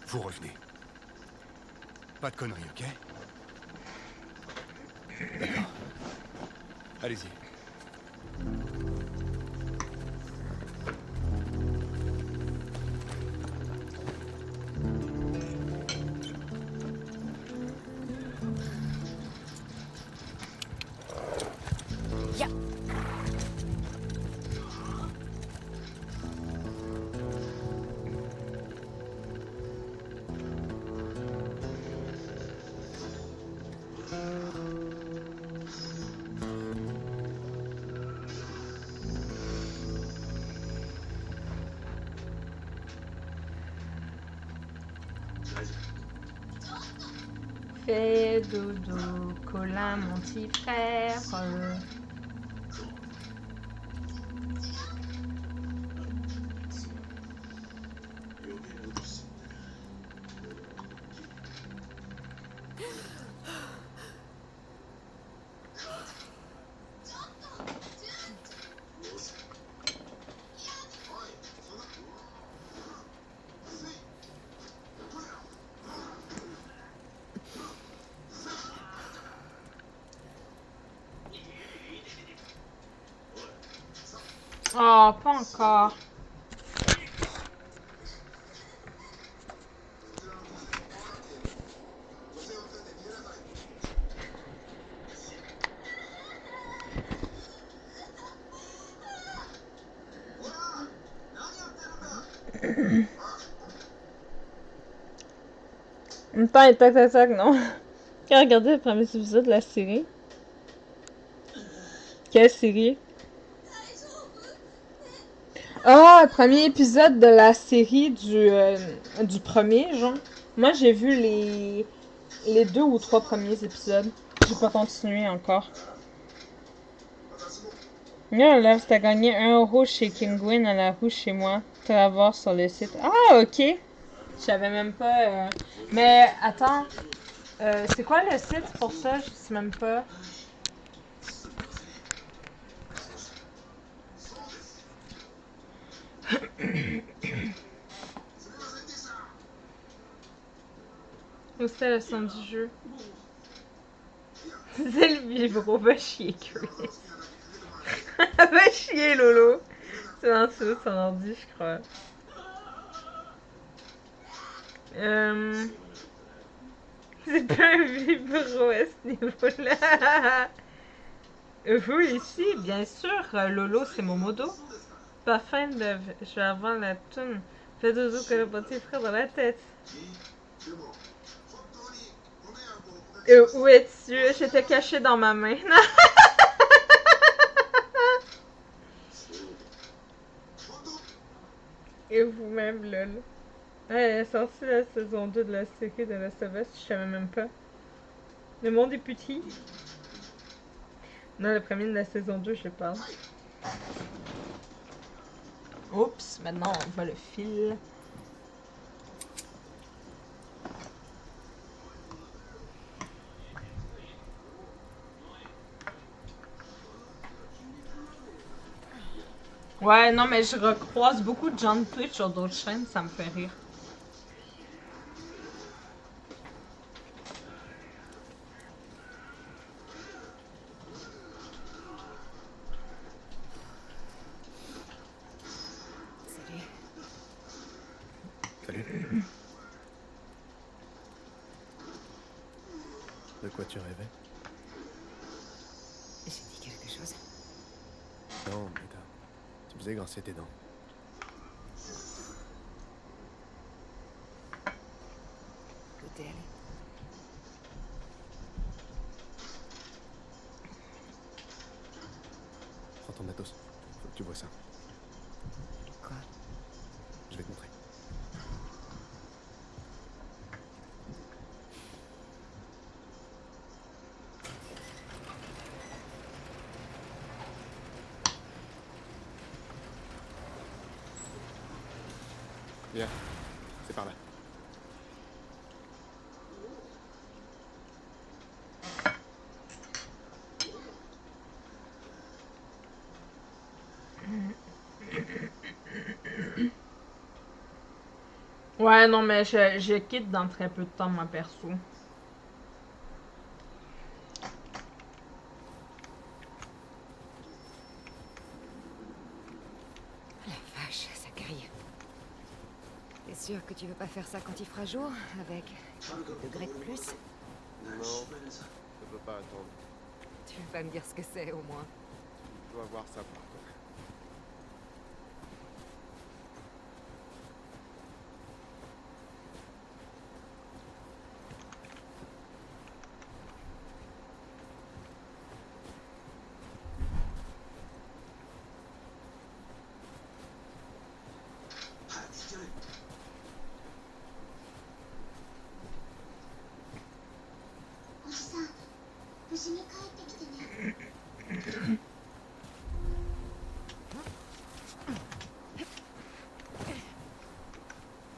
vous revenez. Pas de conneries, ok? D'accord. Allez-y. Fais dodo, Colin, mon petit frère. Oh, pas encore. En même temps, tac, non. Quand regardez le premier épisode de la série. Quelle série? Ah, premier épisode de la série du premier, genre. Moi, j'ai vu les 2 ou 3 premiers épisodes. J'ai pas continué encore. Là, là, t'as gagné 1€ chez Kinguin à la roue chez moi. Tu vas voir sur le site. Ah, ok. Je savais même pas. Mais attends. C'est quoi le site pour ça? Je sais même pas. Où c'est le son du jeu? C'est le vibro, va chier, Chris. Va chier, Lolo. C'est en dessous, son ordi, je crois. C'est pas un vibro à ce niveau-là. Vous ici, bien sûr, Lolo, c'est Momodo. Parfum de... Je vais avoir la toune. Fais dodo que le petit frère dans la tête. Où es-tu? J'étais cachée dans ma main. Et vous-même, lol. Ah, elle est sortie la saison 2 de la série de Last of Us, je savais même pas. Le monde est petit. Non, le premier de la saison 2, je parle. Oups, maintenant on voit le fil. Ouais, non, mais je recroise beaucoup de gens de Twitch sur d'autres chaînes, ça me fait rire. Salut. De quoi tu rêvais? J'ai dit quelque chose. Non, mais tu faisais grincer tes dents. Où t'es allé? Prends ton matos. Faut que tu vois ça. Quoi? Je vais te montrer. Viens, c'est par là. Ouais, non, mais je quitte dans très peu de temps, moi, perso. La vache, ça grille. T'es sûr que tu veux pas faire ça quand il fera jour, avec quelques degrés de plus? Non, je peux pas attendre. Tu veux pas me dire ce que c'est, au moins? Je dois voir ça par contre.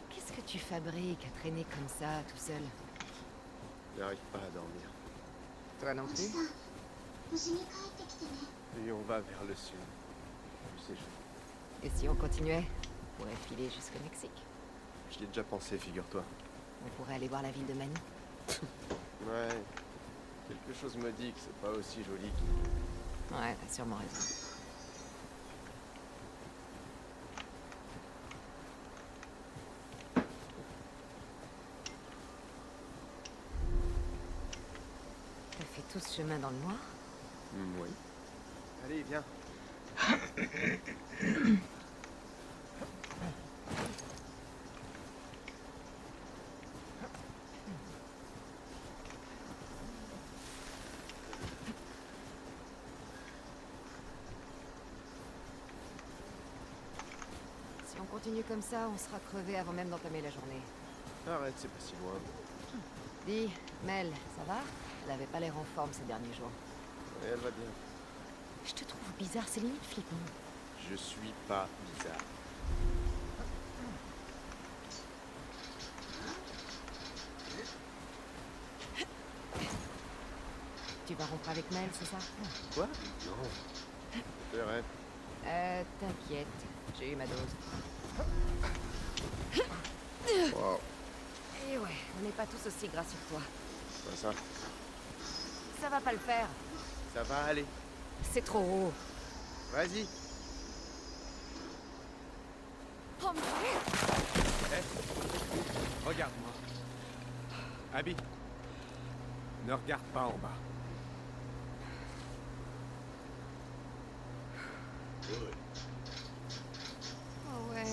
Qu'est-ce que tu fabriques à traîner comme ça, tout seul? J'arrive pas à dormir. Toi non plus? Et on va vers le sud. C'est chaud. Et si on continuait? On pourrait filer jusqu'au Mexique. J'y ai déjà pensé, figure-toi. On pourrait aller voir la ville de Manny. Ouais. Quelque chose me dit que c'est pas aussi joli Ouais, t'as sûrement raison. T'as fait tout ce chemin dans le noir? Oui. Allez, viens. Si on continue comme ça, on sera crevé avant même d'entamer la journée. Arrête, c'est pas si loin. Dis, Mel, ça va? Elle avait pas l'air en forme ces derniers jours. Et elle va bien. Je te trouve bizarre, c'est limite flippant. Je suis pas bizarre. Tu vas rompre avec Mel, c'est ça? Quoi? Non. C'est vrai. T'inquiète, j'ai eu ma dose. Wow. Et ouais, on n'est pas tous aussi gras sur toi. Pas ça. Ça va pas le faire. Ça va aller. C'est trop haut. Vas-y. Oh mon Dieu! Hey. Regarde-moi. Abby. Ne regarde pas en bas. Oh ouais.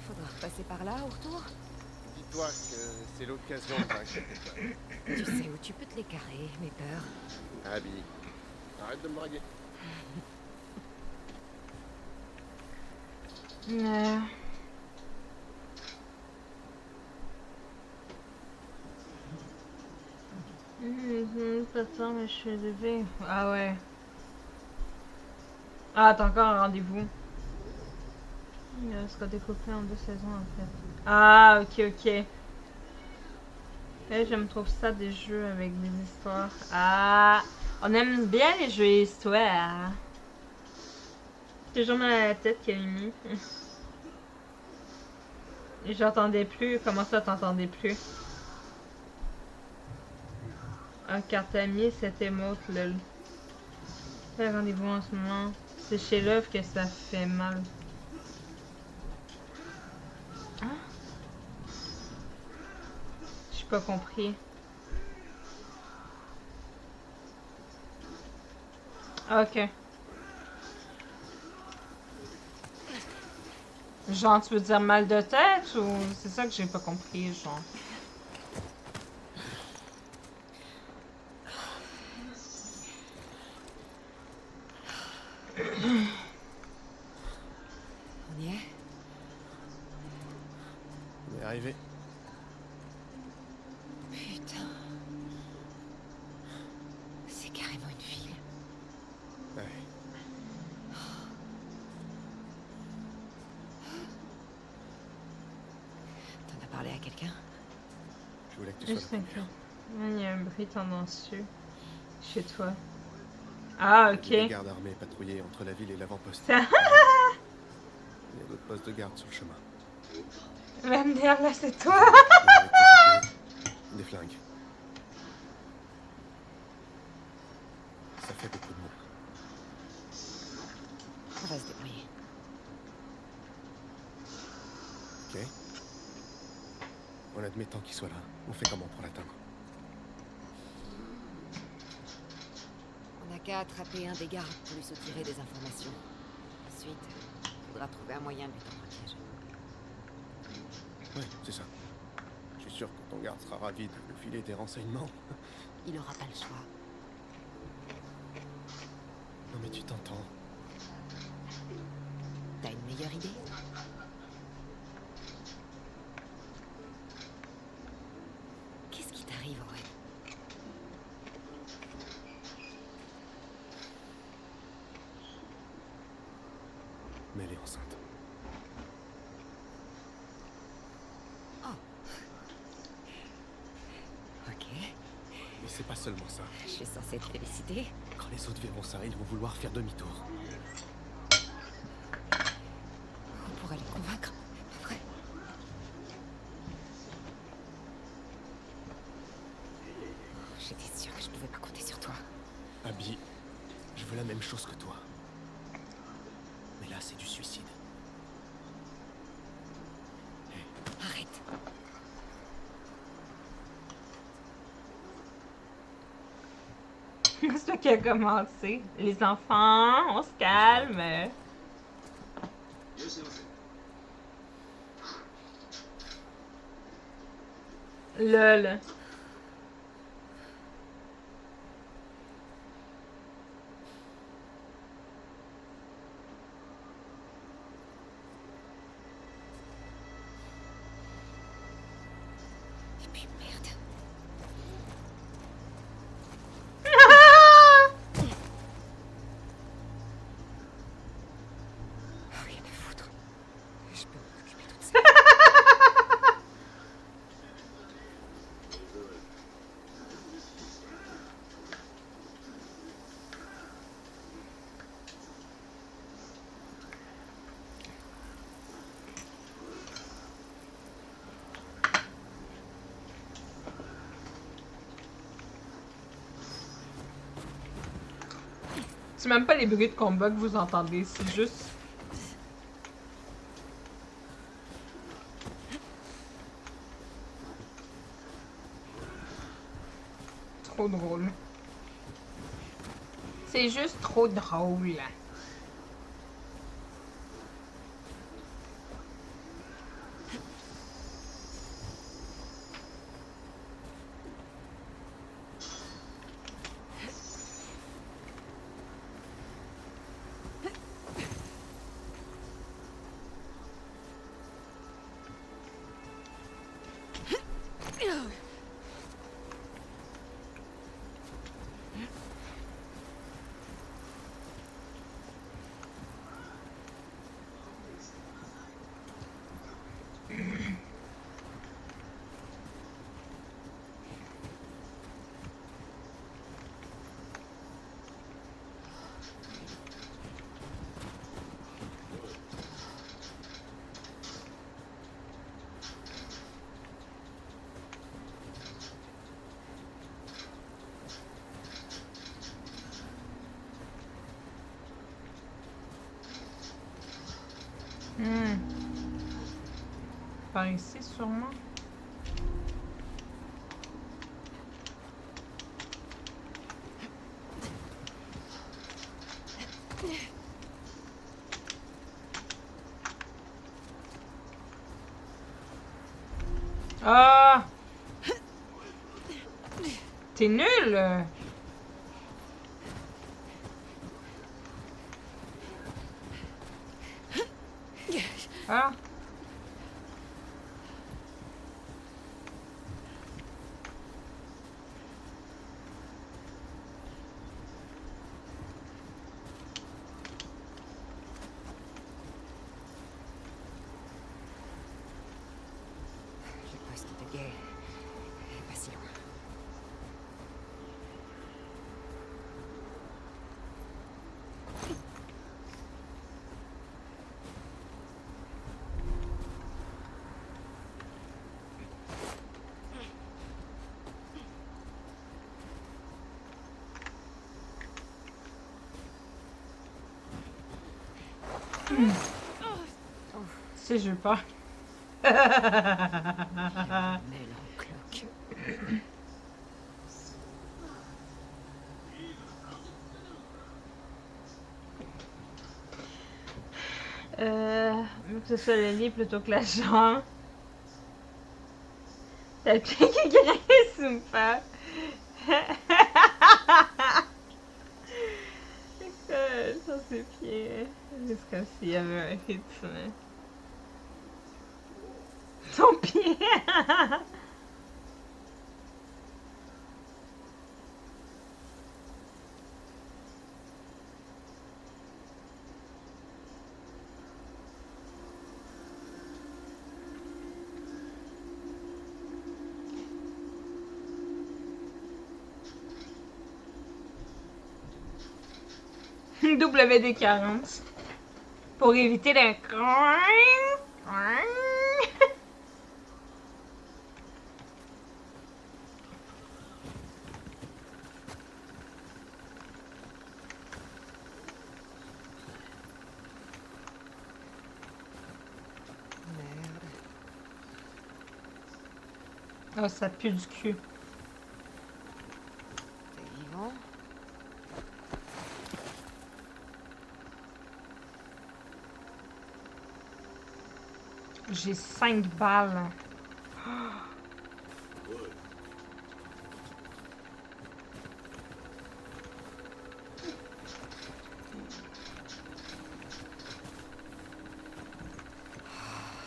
Faudra repasser par là au retour? Vite Dis-toi que c'est l'occasion de vaincre tes peurs. Tu sais où tu peux te les carrer, mes peurs. Abby, arrête de me draguer. Pas ça, mais je suis levée. Ah ouais. Ah, t'as encore un rendez-vous. Il sera découpé en 2 saisons en fait. Ah, ok, ok. Et j'aime trop ça des jeux avec des histoires. Ah, on aime bien les jeux histoires. Toujours mal à la tête, Camille. J'entendais plus. Comment ça, t'entendais plus? Ah, car t'as mis cette émote, lol. Quel rendez-vous en ce moment? C'est chez l'œuvre que ça fait mal. Ah? J'ai pas compris. Ok. Genre, tu veux dire mal de tête ou c'est ça que j'ai pas compris, genre? On y est? On est arrivé. Putain. C'est carrément une ville. Ouais. T'en as parlé à quelqu'un? Je voulais que tu sois la première. Il y a un bruit tendancieux chez toi. Ah, ok. Il y a des gardes armés patrouillés entre la ville et l'avant-poste. Il y a d'autres postes de garde sur le chemin. Merde, là, c'est toi. Des flingues. Ça fait beaucoup de monde. On va se débrouiller. Ok. En admettant qu'il soit là, on fait comment pour l'atteindre? On n'a qu'à attraper un des gardes pour lui soutirer des informations. Ensuite, il faudra trouver un moyen de lui tendre un piège. Ouais, c'est ça. Je suis sûr que ton garde sera ravi de nous filer des renseignements. Il n'aura pas le choix. Non mais tu t'entends. T'as une meilleure idée? Qu'est-ce qui t'arrive, Owen? Mais elle est enceinte. Ok. Mais c'est pas seulement ça. Je suis censée te féliciter. Quand les autres verront ça, ils vont vouloir faire demi-tour. On pourrait les convaincre. Après. J'étais sûre que je pouvais pas compter sur toi. Abby, je veux la même chose que toi. Mais là, c'est du suicide. Arrête. C'est toi qui a commencé. Les enfants, on se calme. Lol. Et puis merde. Rien à foutre. Je peux m'occuper toute seule. C'est même pas les bruits de combat que vous entendez, c'est juste... trop drôle. C'est juste trop drôle. Par ici, sûrement. Ah! T'es nul! Ah! Le poste de guerre est pas si loin. Si je veux pas. Que ce soit le lit plutôt que la chambre. T'as le pied qui graisse ou pas? Sur ses pieds. Juste comme s'il y avait un rythme. Ton pied! WD-40 pour éviter le oh, ça pue du cul. T'es vivant? J'ai 5 balles.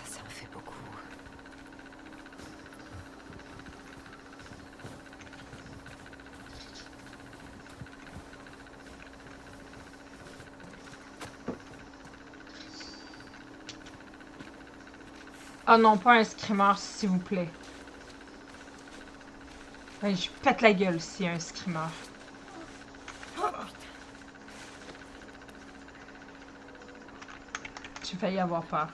Ça en fait beaucoup. Oh non, pas un screamer, s'il vous plaît. Ouais, je pète la gueule s'il y a un screamer. J'ai failli avoir peur.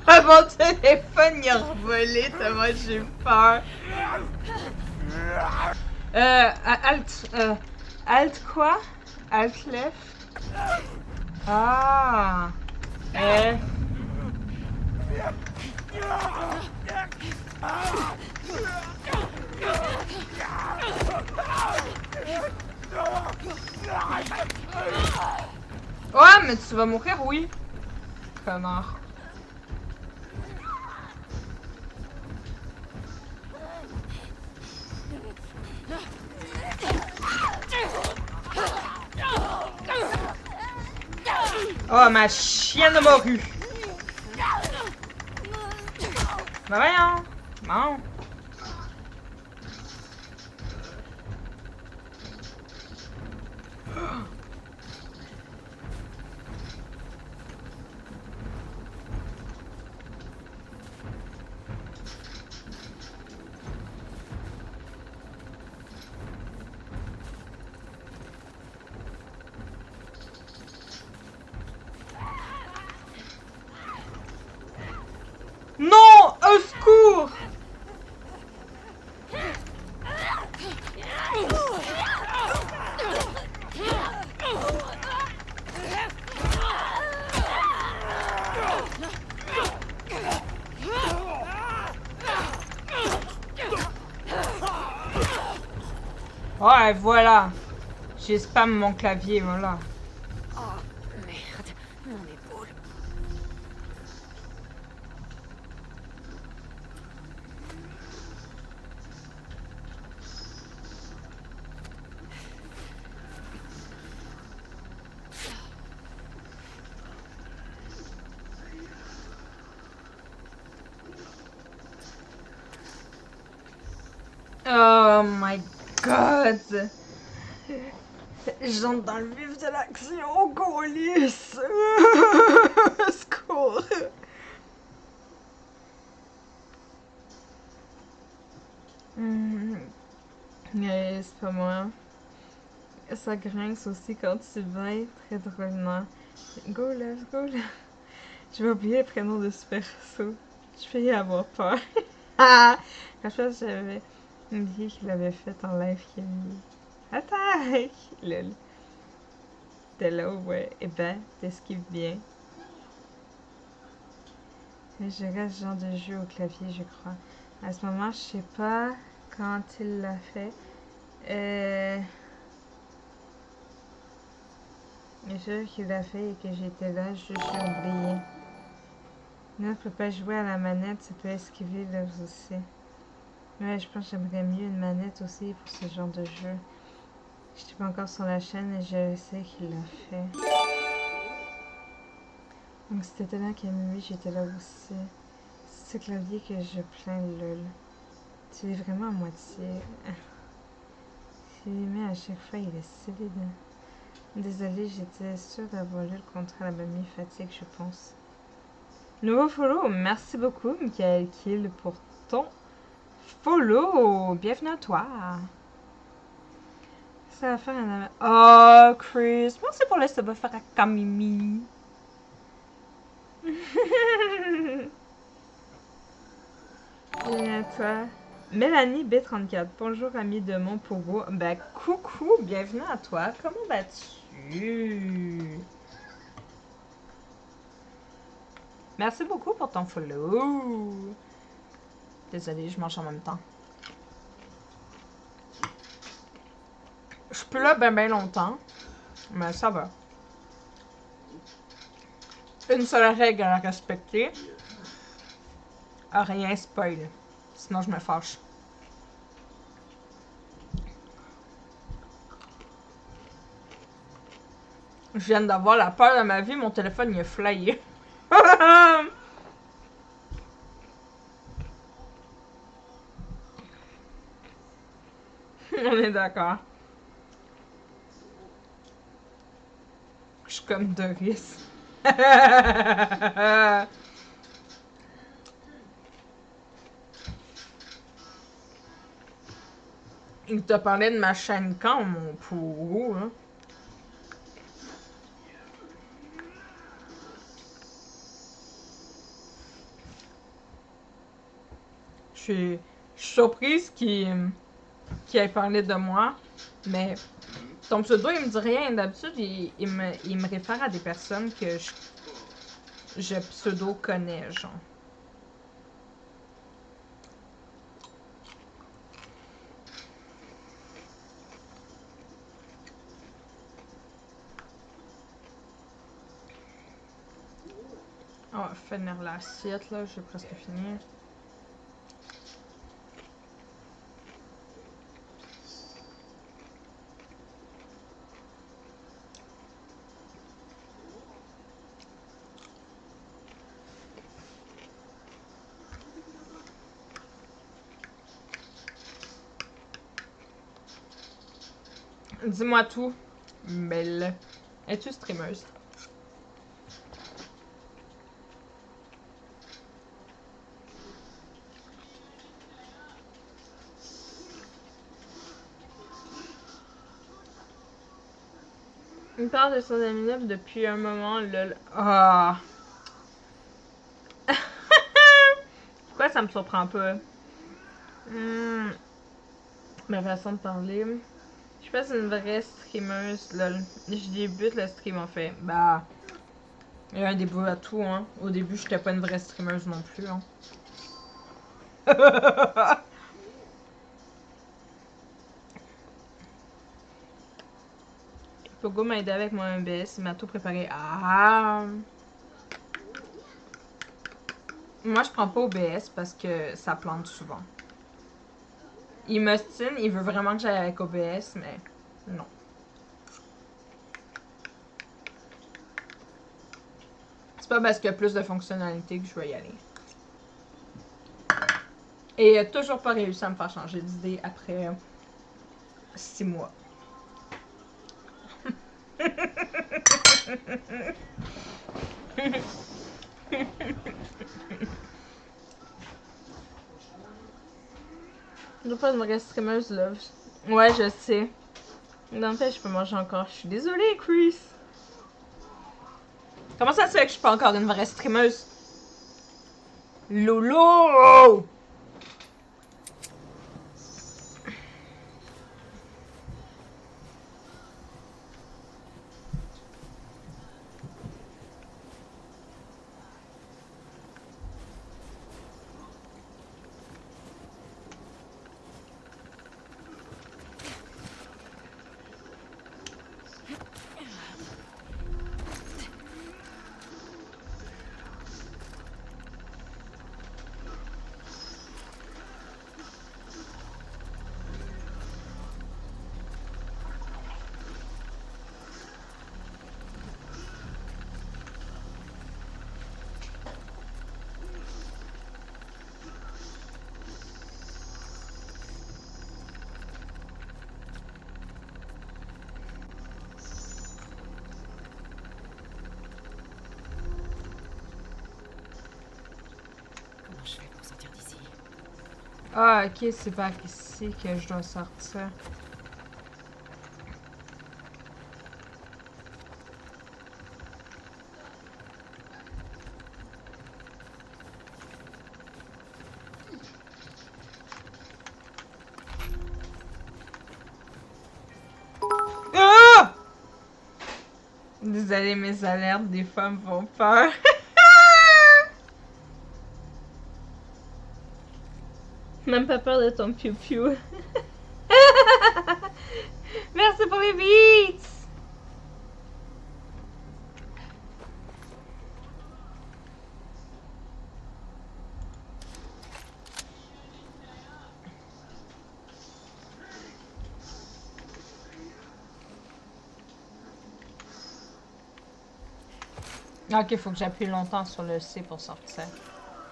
Ah, mon téléphone il a revolé, tellement j'ai peur. Alt quoi? Alt left? Ah. Ouais, mais tu vas mourir, oui. Connard. Oh, ma chienne de morue. Bah voyons. Bon. Ouais, voilà. J'ai spam mon clavier, voilà. Oh, merde. Mon épaule. Oh my god! J'entre dans le vif de l'action, Gaulis! Secours! C'est pas moi. Ça grince aussi quand tu vas très drôlement. Go là, go là. Je vais oublier le prénom de ce perso. Je vais y avoir peur. Ah! Je pense que j'avais oublié qu'il avait fait en live qu'il a mis. Attaque! Lol. T'es là, ouais. Eh ben, t'esquives bien. Mais je reste ce genre de jeu au clavier, je crois. À ce moment, je sais pas quand il l'a fait. Mais sûr qu'il l'a fait et que j'étais là, juste j'ai oublié. Là, je peux pas jouer à la manette, ça peut esquiver là aussi. Ouais, je pense que j'aimerais mieux une manette aussi pour ce genre de jeu. Je suis pas encore sur la chaîne et je sais qu'il l'a fait. Donc si t'étais là, Camille, j'étais là aussi. C'est ce clavier que je plains, lol. Tu es vraiment à moitié. Mais à chaque fois, il est solide. Désolée, j'étais sûre d'avoir lu le contrat à la mamie fatigue, je pense. Nouveau follow, merci beaucoup, Michael Kill, pour ton follow. Bienvenue à toi. Ça va faire un... Oh, Chris, merci pour le sub faire à Camimi. Et à toi. Mélanie B34, bonjour ami de mon pogo. Ben coucou, bienvenue à toi. Comment vas-tu? Merci beaucoup pour ton follow. Désolée, je mange en même temps. Je suis plus là ben longtemps, mais ça va. Une seule règle à respecter. Rien spoil. Sinon, je me fâche. Je viens d'avoir la peur de ma vie. Mon téléphone, il est flyé. On est d'accord. Je suis comme Doris. Il t'a parlé de ma chaîne quand, mon pourrou, hein? Je suis surprise qu'il ait parlé de moi, mais ton pseudo, il me dit rien. D'habitude, il me réfère à des personnes que je pseudo connais, genre. On va finir l'assiette, là. J'ai presque fini. Dis-moi tout, Belle. Es-tu streameuse? Il parle de son ami depuis un moment, lol. Ah! Pourquoi ça me surprend pas? Ma façon de parler. Je suis pas une vraie streameuse, lol. Je débute le stream en fait. Bah. Il y a un début à tout, hein. Au début, j'étais pas une vraie streameuse non plus, hein. Pogo m'a aidé avec mon MBS, il m'a tout préparé. Ah! Moi, je prends pas OBS parce que ça plante souvent. Il m'ostine, il veut vraiment que j'aille avec OBS, mais non. C'est pas parce qu'il y a plus de fonctionnalités que je vais y aller. Et il a toujours pas réussi à me faire changer d'idée après 6 mois. Je veux pas une vraie streameuse, là. Ouais, je sais. Dans le fait, je peux manger encore. Je suis désolée, Chris. Comment ça se fait que je suis pas encore une vraie streameuse? Lolo! Ah, ok, c'est par ici que je dois sortir. Ah! Désolée, mes alertes, des fois, me font peur. Même pas peur de ton piou-piou. Merci pour les beats! Ok, faut que j'appuie longtemps sur le C pour sortir.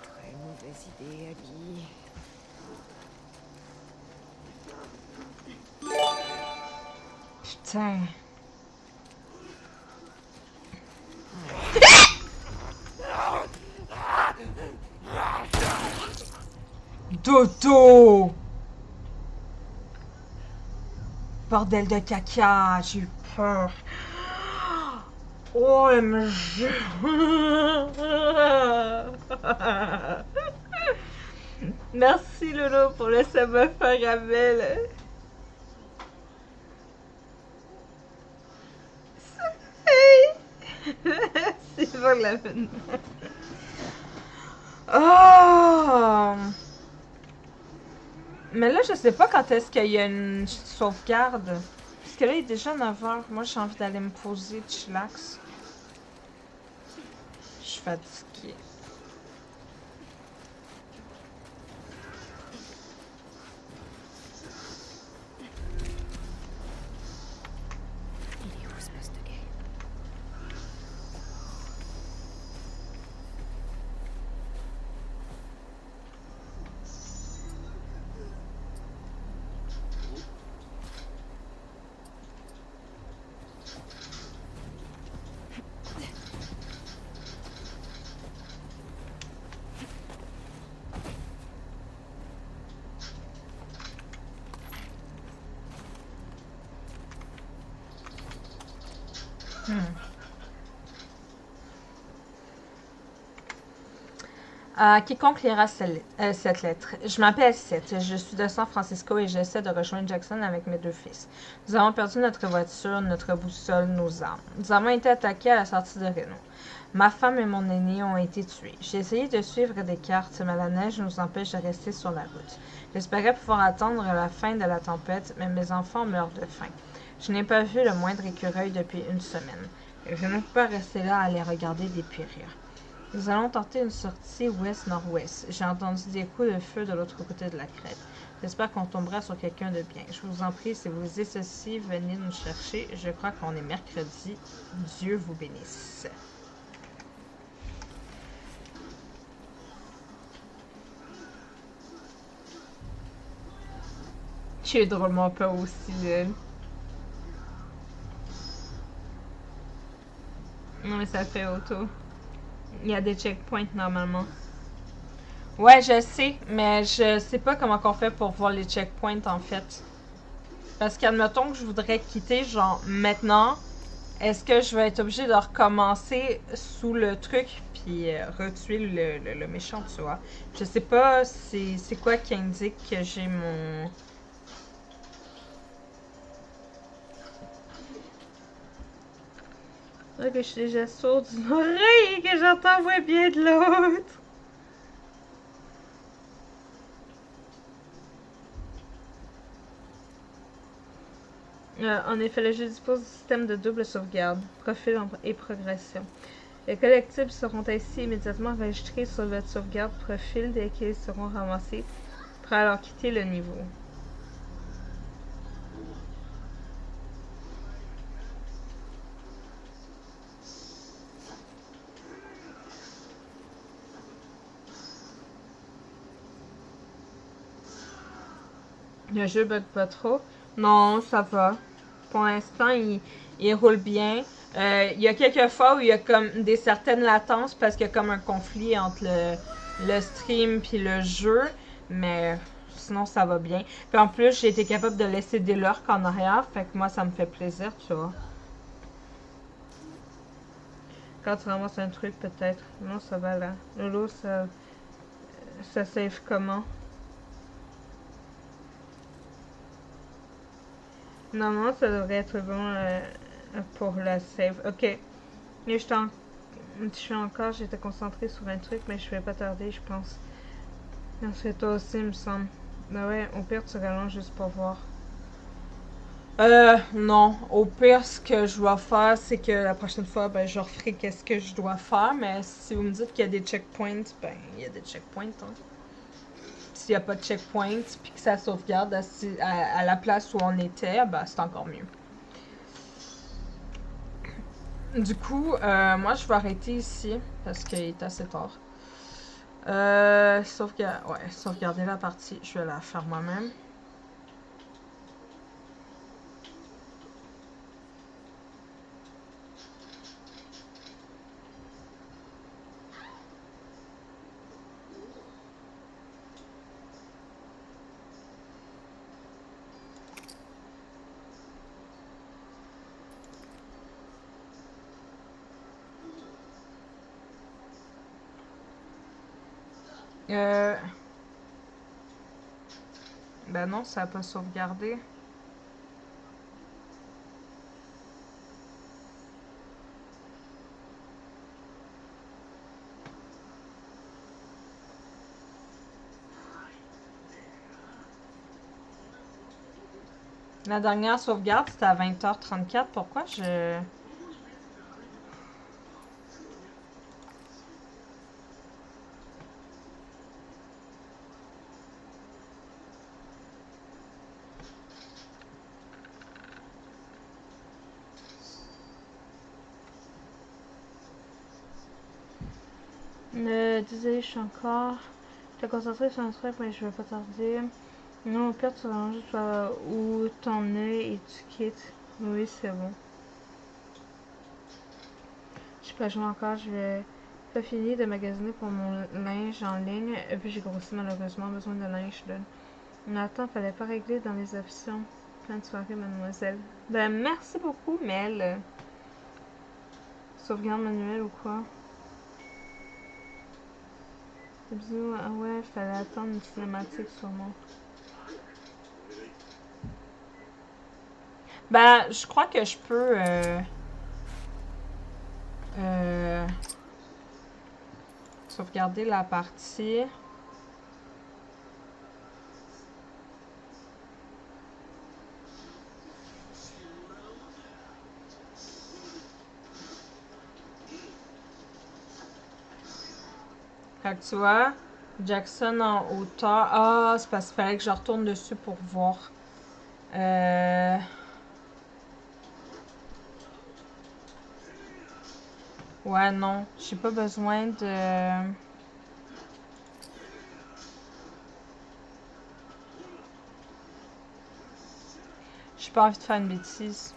Très mauvaise idée, Abby. Putain. Dodo! Bordel de caca, j'ai eu peur. OMG! Merci Lolo pour le sabbat caramel. C'est pour la peine. Oh! Mais là, je sais pas quand est-ce qu'il y a une sauvegarde. Parce que là, il est déjà 9h. Moi, j'ai envie d'aller me poser, chillax. Je suis fatiguée. Il est où ce poste de gay? Quiconque lira cette lettre. Je m'appelle Seth, je suis de San Francisco et j'essaie de rejoindre Jackson avec mes 2 fils. Nous avons perdu notre voiture, notre boussole, nos armes. Nous avons été attaqués à la sortie de Reno. Ma femme et mon aîné ont été tués. J'ai essayé de suivre des cartes, mais la neige nous empêche de rester sur la route. J'espérais pouvoir attendre la fin de la tempête, mais mes enfants meurent de faim. Je n'ai pas vu le moindre écureuil depuis une semaine. Je ne peux pas rester là à les regarder dépérir. Nous allons tenter une sortie ouest-nord-ouest. J'ai entendu des coups de feu de l'autre côté de la crête. J'espère qu'on tombera sur quelqu'un de bien. Je vous en prie, si vous lisez ceci, venez nous chercher. Je crois qu'on est mercredi. Dieu vous bénisse. Tu es drôlement pas aussi, là. Non, mais ça fait auto. Il y a des checkpoints normalement. Ouais, je sais, mais je sais pas comment on fait pour voir les checkpoints en fait. Parce qu'admettons que je voudrais quitter, genre maintenant, est-ce que je vais être obligée de recommencer sous le truc puis retuer le méchant, tu vois? Je sais pas c'est quoi qui indique que j'ai mon... que je suis déjà sourde d'une oreille et que j'entends moins bien de l'autre. En effet, le jeu dispose du système de double sauvegarde, profil et progression. Les collectibles seront ainsi immédiatement enregistrés sur votre sauvegarde profil dès qu'ils seront ramassés pour alors quitter le niveau. Le jeu bug pas trop. Non, ça va. Pour l'instant, il roule bien. Il y a quelques fois où il y a comme des certaines latences parce qu'il y a comme un conflit entre le stream puis le jeu. Mais sinon, ça va bien. Puis en plus, j'ai été capable de laisser des lurks en arrière. Fait que moi, ça me fait plaisir, tu vois. Quand tu ramasses un truc, peut-être. Non, ça va là. Lolo, ça save comment? Normalement, ça devrait être bon pour la save. Ok. Mais j'étais concentrée sur un truc, mais je vais pas tarder, je pense. C'est toi aussi, il me semble. Ben ouais, au pire, tu rallonges juste pour voir. Non. Au pire, ce que je dois faire, c'est que la prochaine fois, ben, je referai qu'est-ce que je dois faire. Mais si vous me dites qu'il y a des checkpoints, ben, il y a des checkpoints, hein. S'il n'y a pas de checkpoint puis que ça sauvegarde à la place où on était, ben, c'est encore mieux. Du coup, moi je vais arrêter ici parce qu'il est assez tard. Sauvegarder la partie, je vais la faire moi-même. Ben non, ça n'a pas sauvegardé. La dernière sauvegarde, c'était à 20h34. Pourquoi je... Désolé, je suis encore... J'étais concentrée sur un truc, mais je vais pas tarder. Non, au pire, tu vas juste où t'en es et tu quittes. Oui, c'est bon. Je peux jouer encore, je vais pas fini de magasiner pour mon linge en ligne. Et puis j'ai grossi malheureusement besoin de linge là. Nathan, fallait pas régler dans les options. Pleine soirée, mademoiselle. Ben merci beaucoup, Mel. Sauvegarde manuelle ou quoi? Bisous, ah ouais, fallait attendre une cinématique sûrement. Ben, je crois que je peux sauvegarder la partie. Fait que tu vois, Jackson en hauteur. Ah, c'est parce qu'il fallait que je retourne dessus pour voir. Ouais, non. J'ai pas besoin de... J'ai pas envie de faire une bêtise.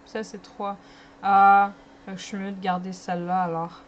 Ça, c'est 3. Ah, fait que je suis mieux de garder celle-là, alors.